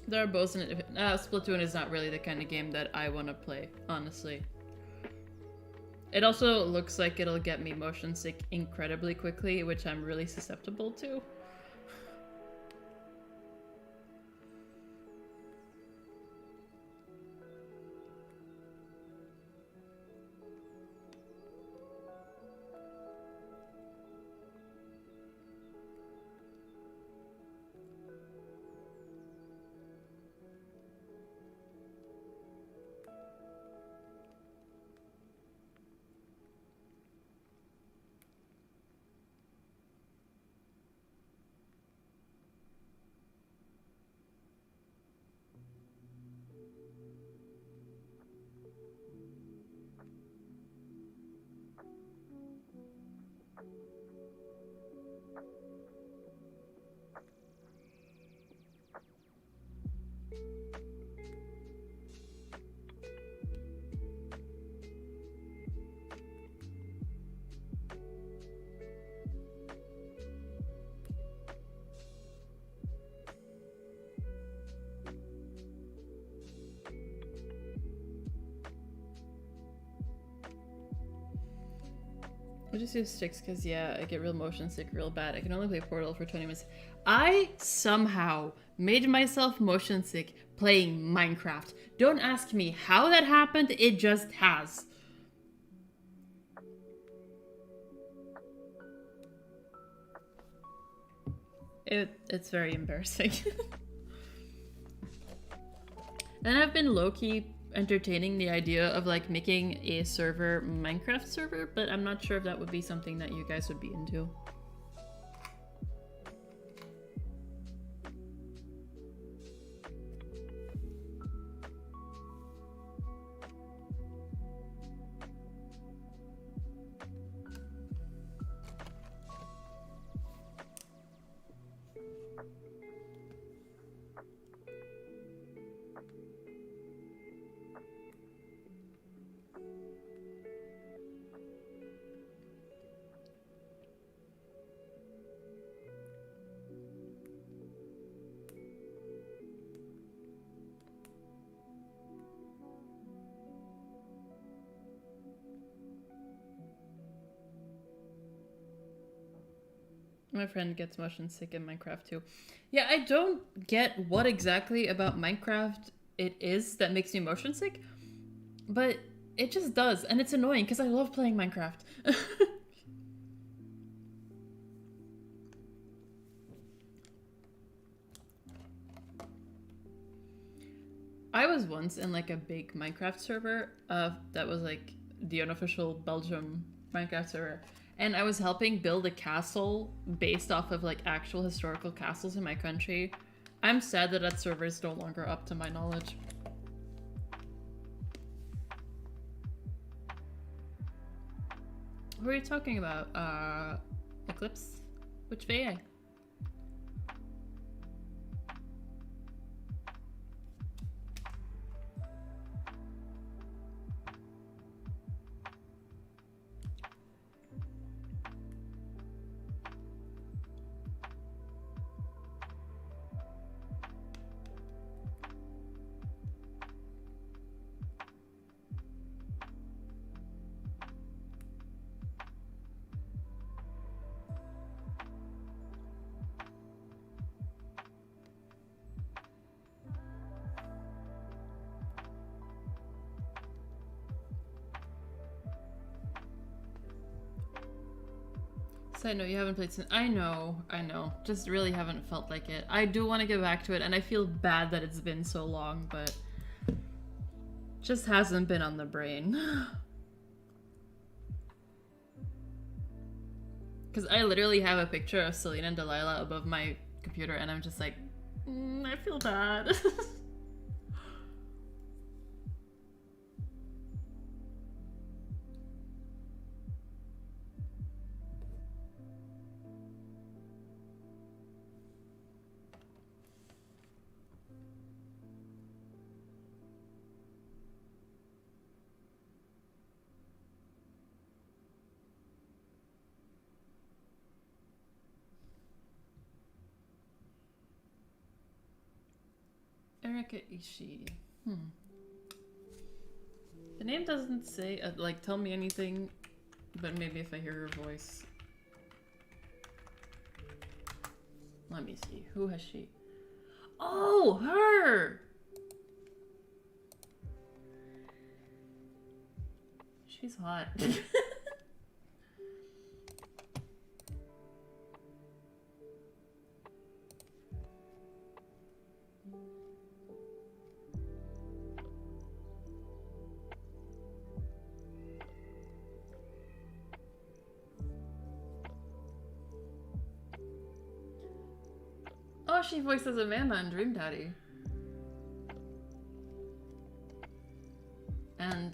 There are bows in it. Splatoon is not really the kind of game that I want to play, honestly. It also looks like it'll get me motion sick incredibly quickly, which I'm really susceptible to. I'll just use sticks because, yeah, I get real motion sick real bad. I can only play Portal for 20 minutes. I somehow made myself motion sick playing Minecraft. Don't ask me how that happened, it just has. It's very embarrassing. Then I've been low-key entertaining the idea of like making a server Minecraft server, but I'm not sure if that would be something that you guys would be into. My friend gets motion sick in Minecraft too. Yeah, I don't get what exactly about Minecraft it is that makes me motion sick, but it just does, and it's annoying because I love playing Minecraft. I was once in like a big Minecraft server that was like the unofficial Belgium Minecraft server. And I was helping build a castle based off of like actual historical castles in my country. I'm sad that that server is no longer up to my knowledge. What are you talking about? Eclipse? Which VA? So I know you haven't played since. I know. Just really haven't felt like it. I do want to get back to it, and I feel bad that it's been so long, but just hasn't been on the brain. Because I literally have a picture of Selena and Delilah above my computer, and I'm just like, I feel bad. Erika Ishii. The name doesn't say, like, tell me anything, but maybe if I hear her voice. Let me see. Who has she? Oh, her! She's hot. Oh, she voices Amanda in Dream Daddy. And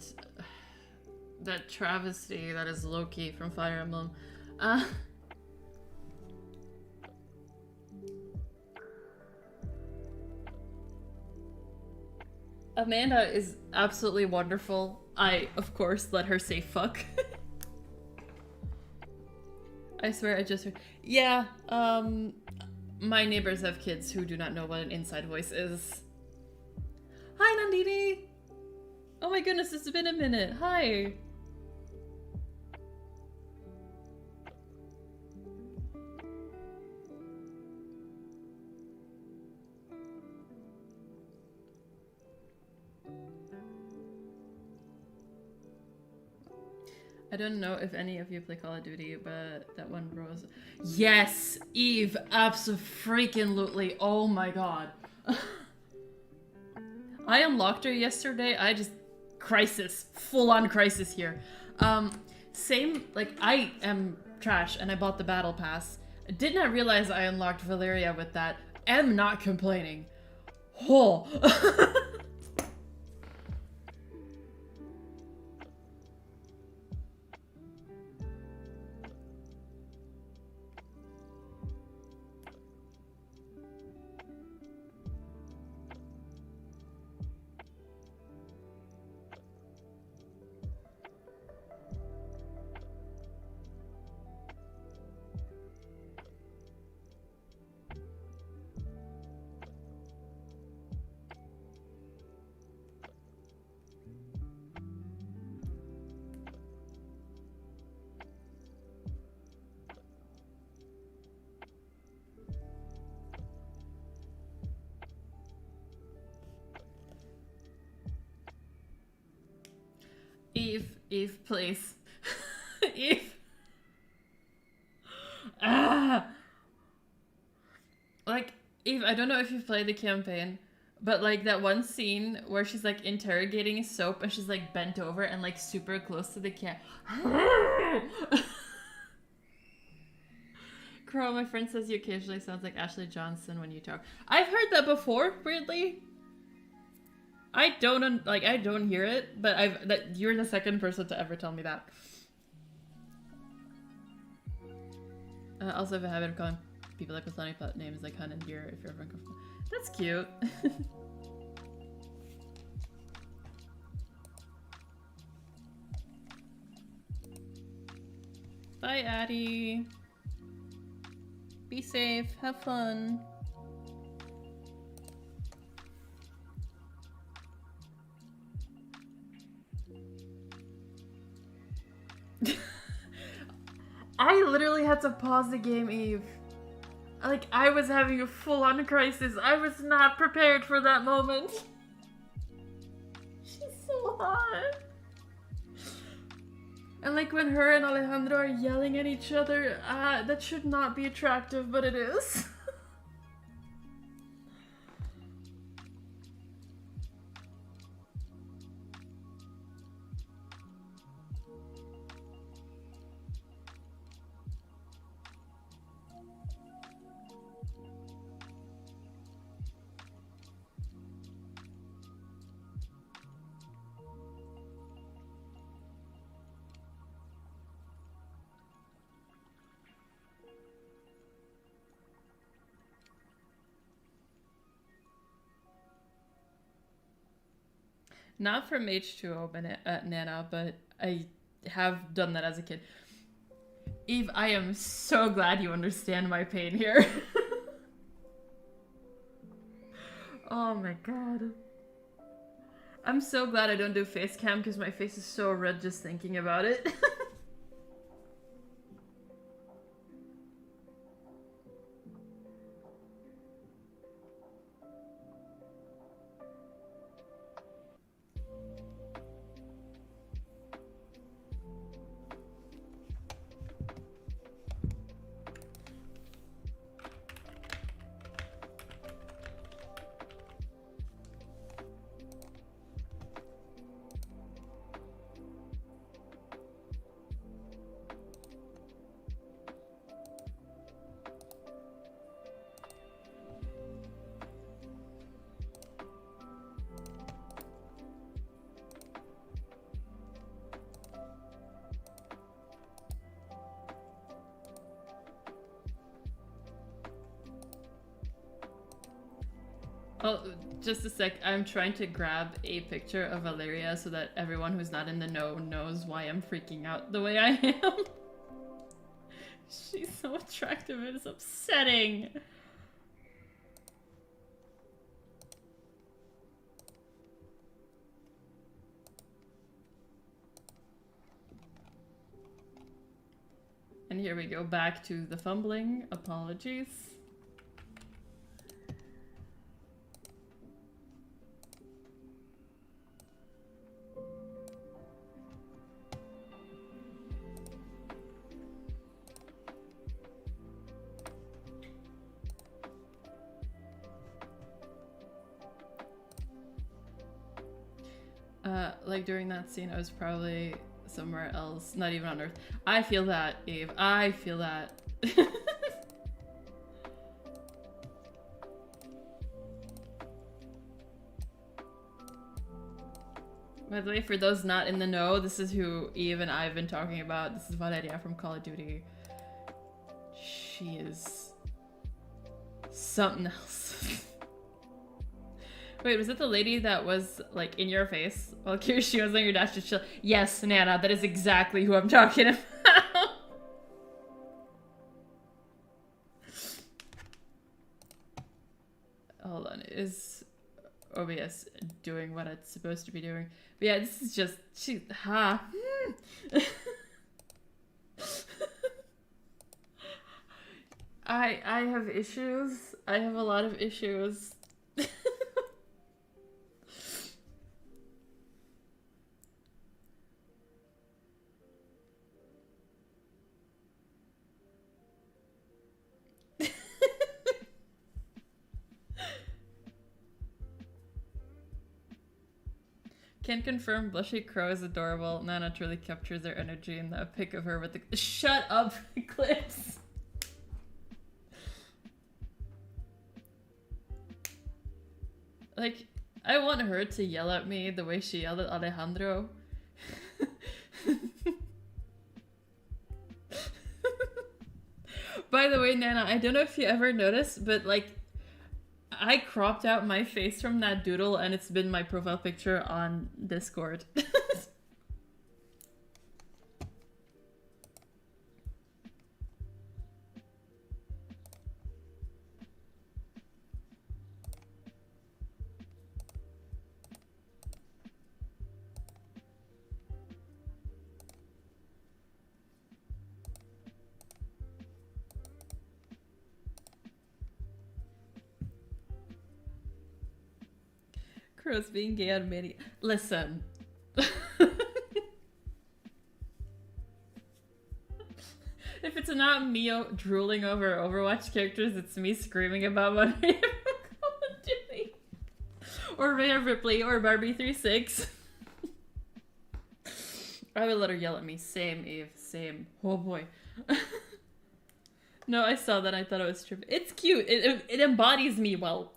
that travesty that is Loki from Fire Emblem. Amanda is absolutely wonderful. I, of course, let her say fuck. I swear I just heard. Yeah, my neighbors have kids who do not know what an inside voice is. Hi, Nandini! Oh my goodness, it's been a minute. Hi! I don't know if any of you play Call of Duty, but that one Rose. Yes, Eve, abso-freaking-lutely. Oh my god. I unlocked her yesterday. I just crisis, full-on crisis here. Same, like, I am trash and I bought the battle pass. Did not realize I unlocked Valeria with that. Am not complaining. Oh. Eve, please. Eve. Like, Eve, I don't know if you've played the campaign, but like that one scene where she's like interrogating Soap and she's like bent over and like super close to the Crow, my friend says you occasionally sounds like Ashley Johnson when you talk. I've heard that before, weirdly. I don't hear it, but you're the second person to ever tell me that. Also have a habit of calling people like with funny names like Hun and Deer if you're ever uncomfortable. That's cute. Bye, Addie. Be safe. Have fun. I literally had to pause the game, Eve. Like, I was having a full-on crisis. I was not prepared for that moment. She's so hot. And like when her and Alejandro are yelling at each other, that should not be attractive, but it is. Not from H2O, Nana, but I have done that as a kid. Eve, I am so glad you understand my pain here. Oh my god. I'm so glad I don't do face cam because my face is so red just thinking about it. Oh, just a sec. I'm trying to grab a picture of Valeria so that everyone who's not in the know knows why I'm freaking out the way I am. She's so attractive, it is upsetting. And here we go back to the fumbling. Apologies. Like during that scene, I was probably somewhere else, not even on Earth. I feel that, Eve. I feel that. By the way, for those not in the know, this is who Eve and I have been talking about. This is Valeria from Call of Duty. She is something else. Wait, was it the lady that was, like, in your face while Kirishima was on your dash to chill? Yes, Nana, that is exactly who I'm talking about. Hold on, is OBS doing what it's supposed to be doing? But yeah, this is just, I have issues. I have a lot of issues. Can confirm Blushy Crow is adorable. Nana truly captures their energy in that pic of her with the— Shut up, Eclipse! Like, I want her to yell at me the way she yelled at Alejandro. By the way, Nana, I don't know if you ever noticed, but like, I cropped out my face from that doodle and it's been my profile picture on Discord. Crow's being gay on many. Listen. If it's not me drooling over Overwatch characters, it's me screaming about what I am Call of Duty. Or Rhea Ripley or Barbie36. I would let her yell at me. Same, Eve. Same. Oh boy. No, I saw that. I thought it was true. It's cute. It embodies me well.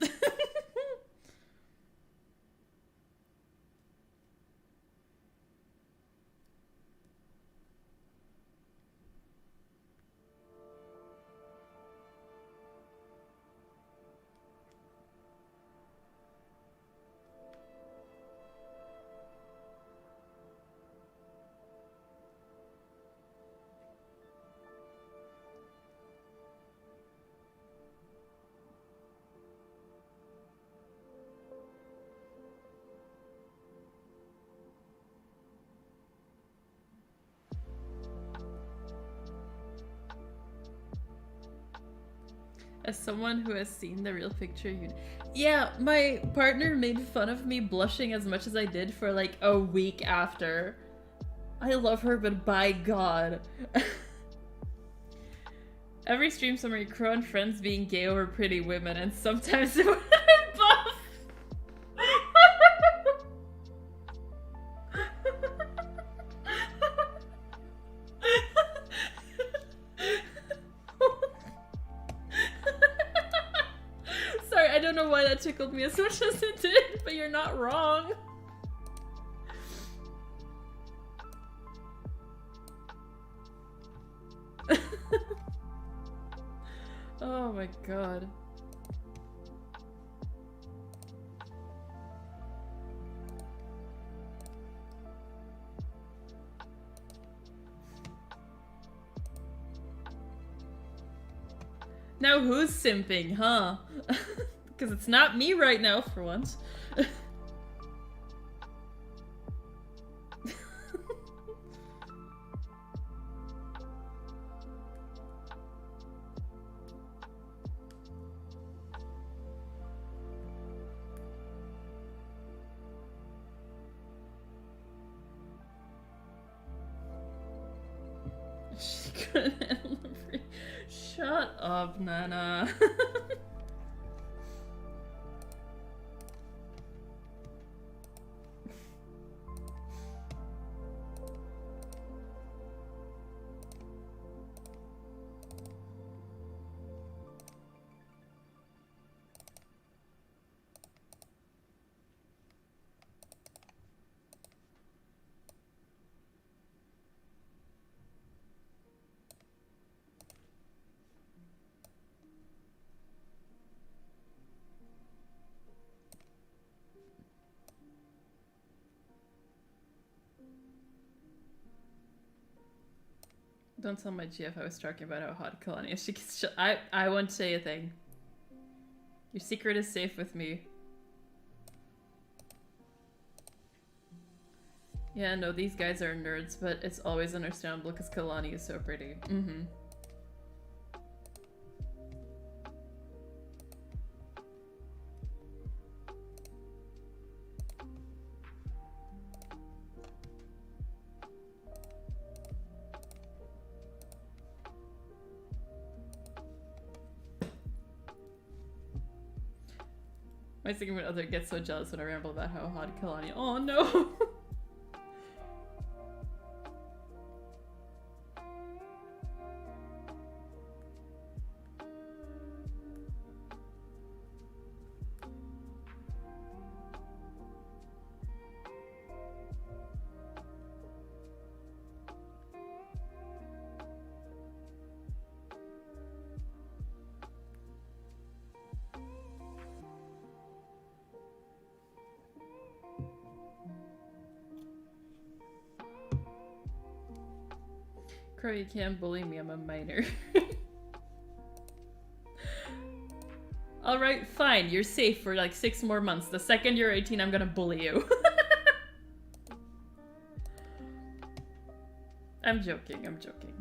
As someone who has seen the real picture, yeah, my partner made fun of me blushing as much as I did for like a week after. I love her, but by God. Every stream summary, Crow and friends being gay over pretty women, and sometimes it would buff. Sorry, I don't know why that tickled me as much as it did, but you're not wrong. Oh my God. Now who's simping, huh? Because it's not me right now, for once. She couldn't handle the free. Shut up, Nana. Don't tell my GF I was talking about how hot Kalani is. She gets I won't say a thing. Your secret is safe with me. Yeah, no, these guys are nerds, but it's always understandable because Kalani is so pretty. Mm-hmm. My significant other gets so jealous when I ramble about how hot Kalani. Oh no! Crow, you can't bully me, I'm a minor. Alright, fine, you're safe for like 6 more months. The second you're 18, I'm gonna bully you. I'm joking, I'm joking.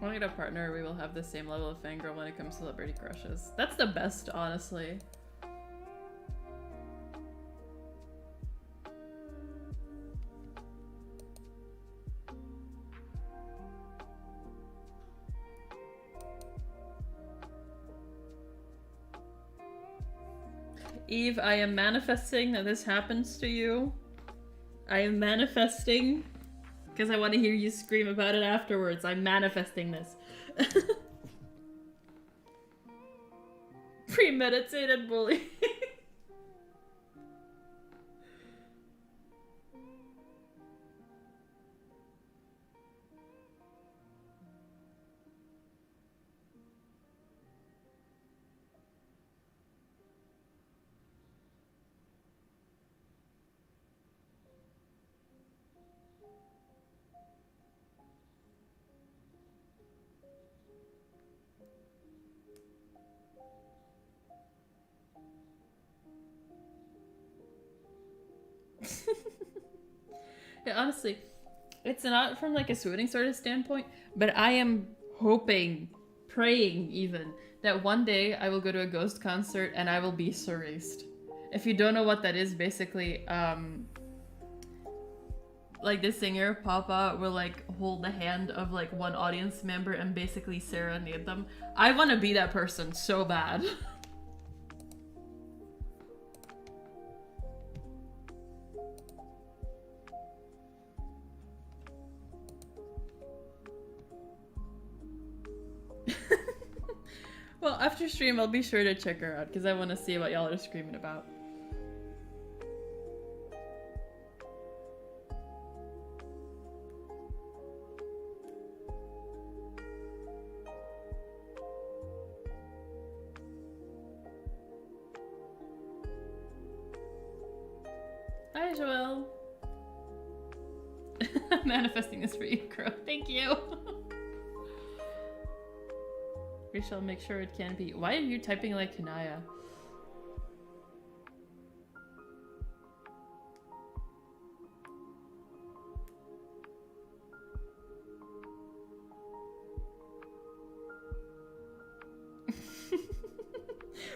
When I get a partner, we will have the same level of fangirl when it comes to celebrity crushes. That's the best, honestly. Eve, I am manifesting that this happens to you. I am manifesting because I want to hear you scream about it afterwards. I'm manifesting this. Premeditated bullying. Yeah, honestly, it's not from like a swooning sort of standpoint, but I am hoping, praying even, that one day I will go to a Ghost concert and I will be Cerised. If you don't know what that is, basically, like the singer, Papa, will like hold the hand of like one audience member and basically serenade them. I want to be that person so bad. Well, after stream, I'll be sure to check her out because I want to see what y'all are screaming about. Hi, Joelle. I'm manifesting this for you, Crow. Thank you. We shall make sure it can be. Why are you typing like Kanaya?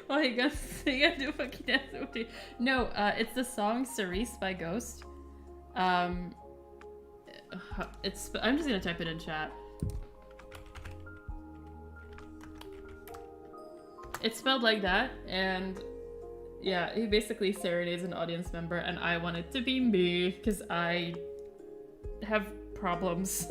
Oh, you gotta do a fucking dance with me. No, it's the song Cerise by Ghost. It's. I'm just gonna type it in chat. It's spelled like that, and yeah, he basically serenades an audience member, and I want it to be me, because I have problems.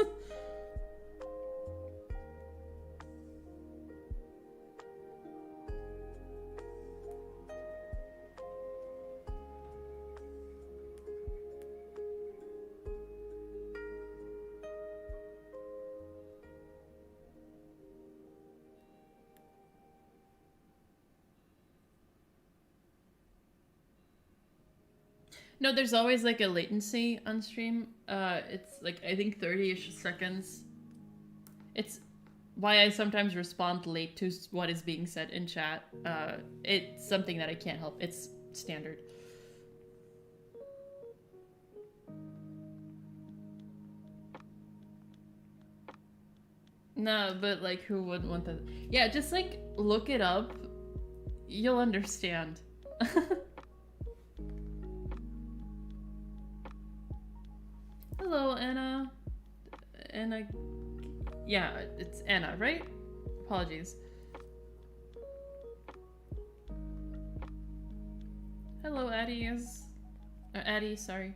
No, there's always like a latency on stream. It's like, I think 30-ish seconds. It's why I sometimes respond late to what is being said in chat. It's something that I can't help. It's standard. No, but like, who wouldn't want that? Yeah, just like, look it up. You'll understand. Hello, Anna. Anna. Yeah, it's Anna, right? Apologies. Hello, Addie's. Addie, sorry.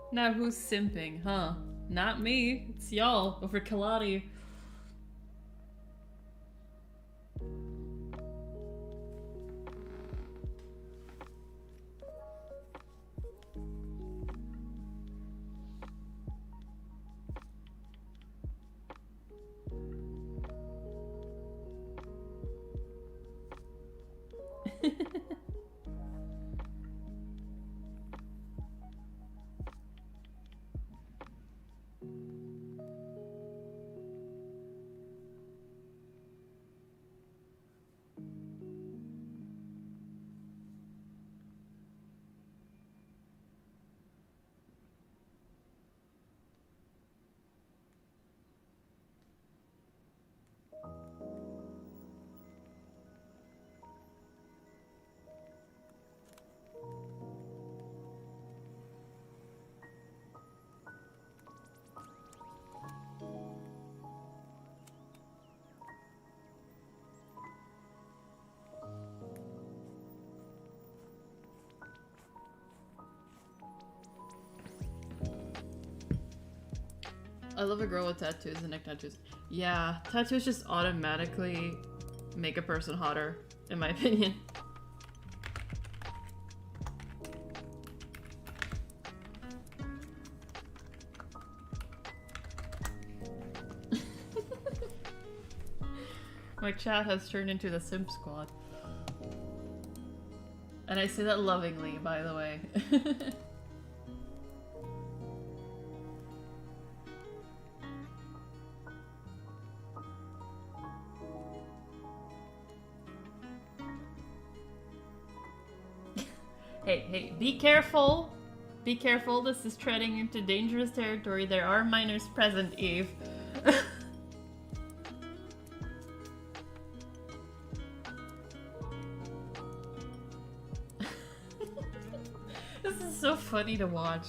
Now who's simping, huh? Not me. It's y'all over Kalani. I love a girl with tattoos and neck tattoos. Yeah, tattoos just automatically make a person hotter, in my opinion. My chat has turned into the Simp Squad. And I say that lovingly, by the way. Hey, be careful! Be careful, this is treading into dangerous territory. There are minors present, Eve. This is so funny to watch.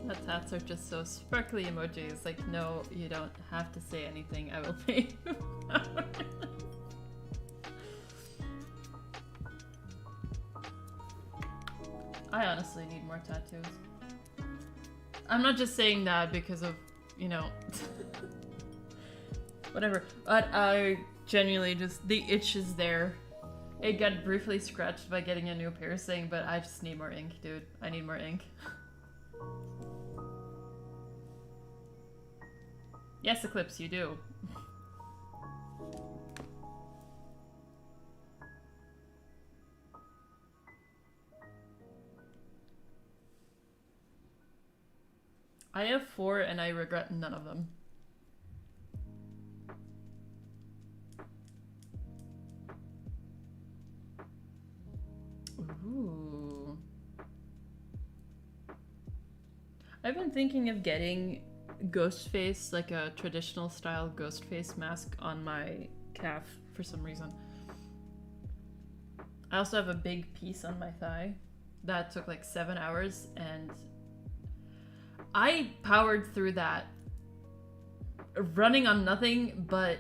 The tats are just so sparkly emojis. Like, no, you don't have to say anything. I will pay you. I honestly need more tattoos. I'm not just saying that because of, you know, whatever. But I genuinely just, the itch is there. It got briefly scratched by getting a new piercing, but I just need more ink, dude. I need more ink. Yes, Eclipse, you do. I have 4 and I regret none of them. Ooh. I've been thinking of getting ghost face, like a traditional style ghost face mask on my calf for some reason. I also have a big piece on my thigh that took like 7 hours, and I powered through that running on nothing but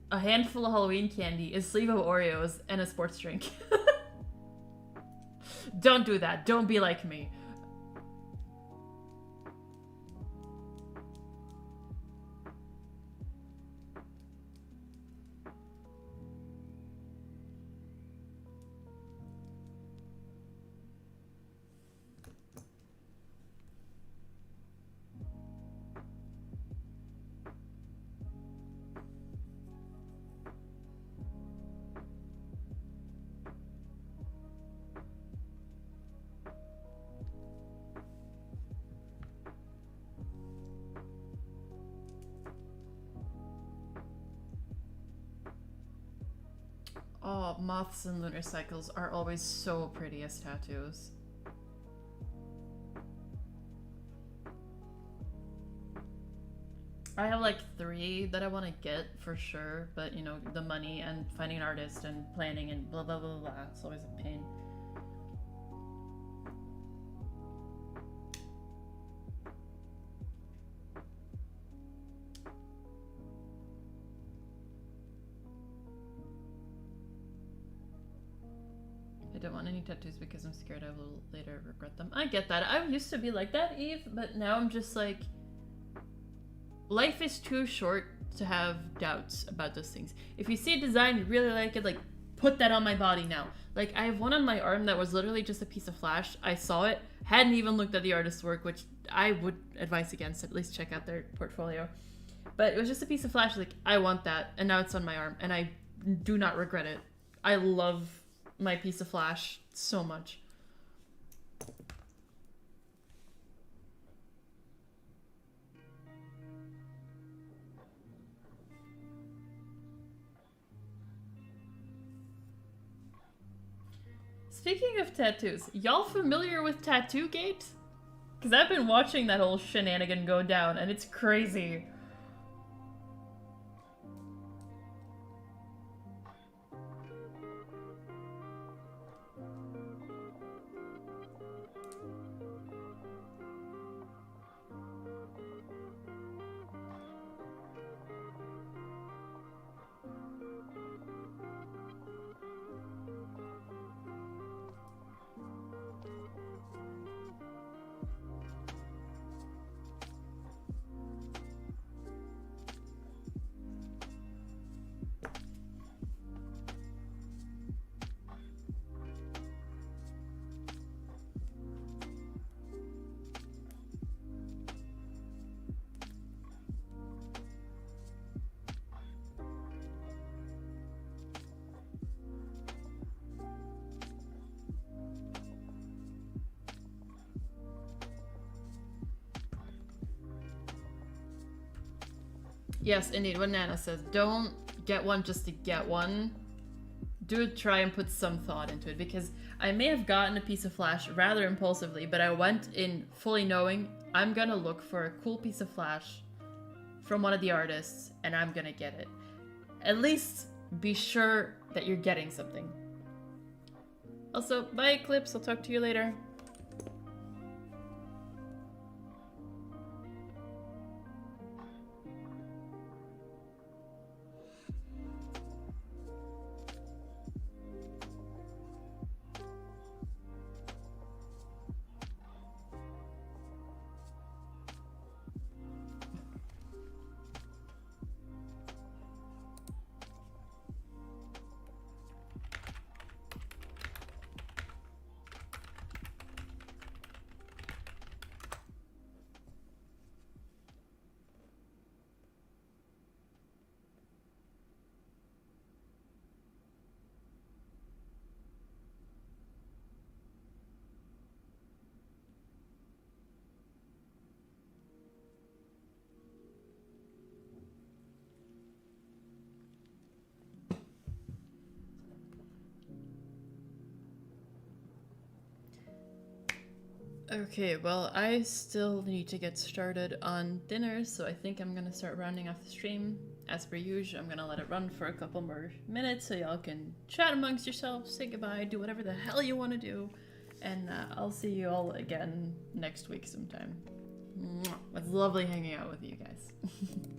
a handful of Halloween candy, a sleeve of Oreos, and a sports drink. Don't do that. Don't be like me. Oh, moths and lunar cycles are always so pretty as tattoos. I have like 3 that I want to get for sure, but you know, the money and finding an artist and planning and blah blah blah blah, it's always a pain. I don't want any tattoos because I'm scared I will later regret them. I get that. I used to be like that, Eve, but now I'm just like, life is too short to have doubts about those things. If you see a design, you really like it, like, put that on my body now. Like, I have one on my arm that was literally just a piece of flash. I saw it, hadn't even looked at the artist's work, which I would advise against. At least check out their portfolio. But it was just a piece of flash, like, I want that, and now it's on my arm, and I do not regret it. I love my piece of flash so much. Speaking of tattoos, y'all familiar with Tattoo Gate? Because I've been watching that whole shenanigan go down, and it's crazy. Yes, indeed. What Nana says, don't get one just to get one. Do try and put some thought into it, because I may have gotten a piece of flash rather impulsively, but I went in fully knowing I'm gonna look for a cool piece of flash from one of the artists and I'm gonna get it. At least be sure that you're getting something. Also, bye Eclipse, I'll talk to you later. Okay, well, I still need to get started on dinner, so I think I'm gonna start rounding off the stream. As per usual, I'm gonna let it run for a couple more minutes so y'all can chat amongst yourselves, say goodbye, do whatever the hell you want to do, and I'll see you all again next week sometime. Mwah. It's lovely hanging out with you guys.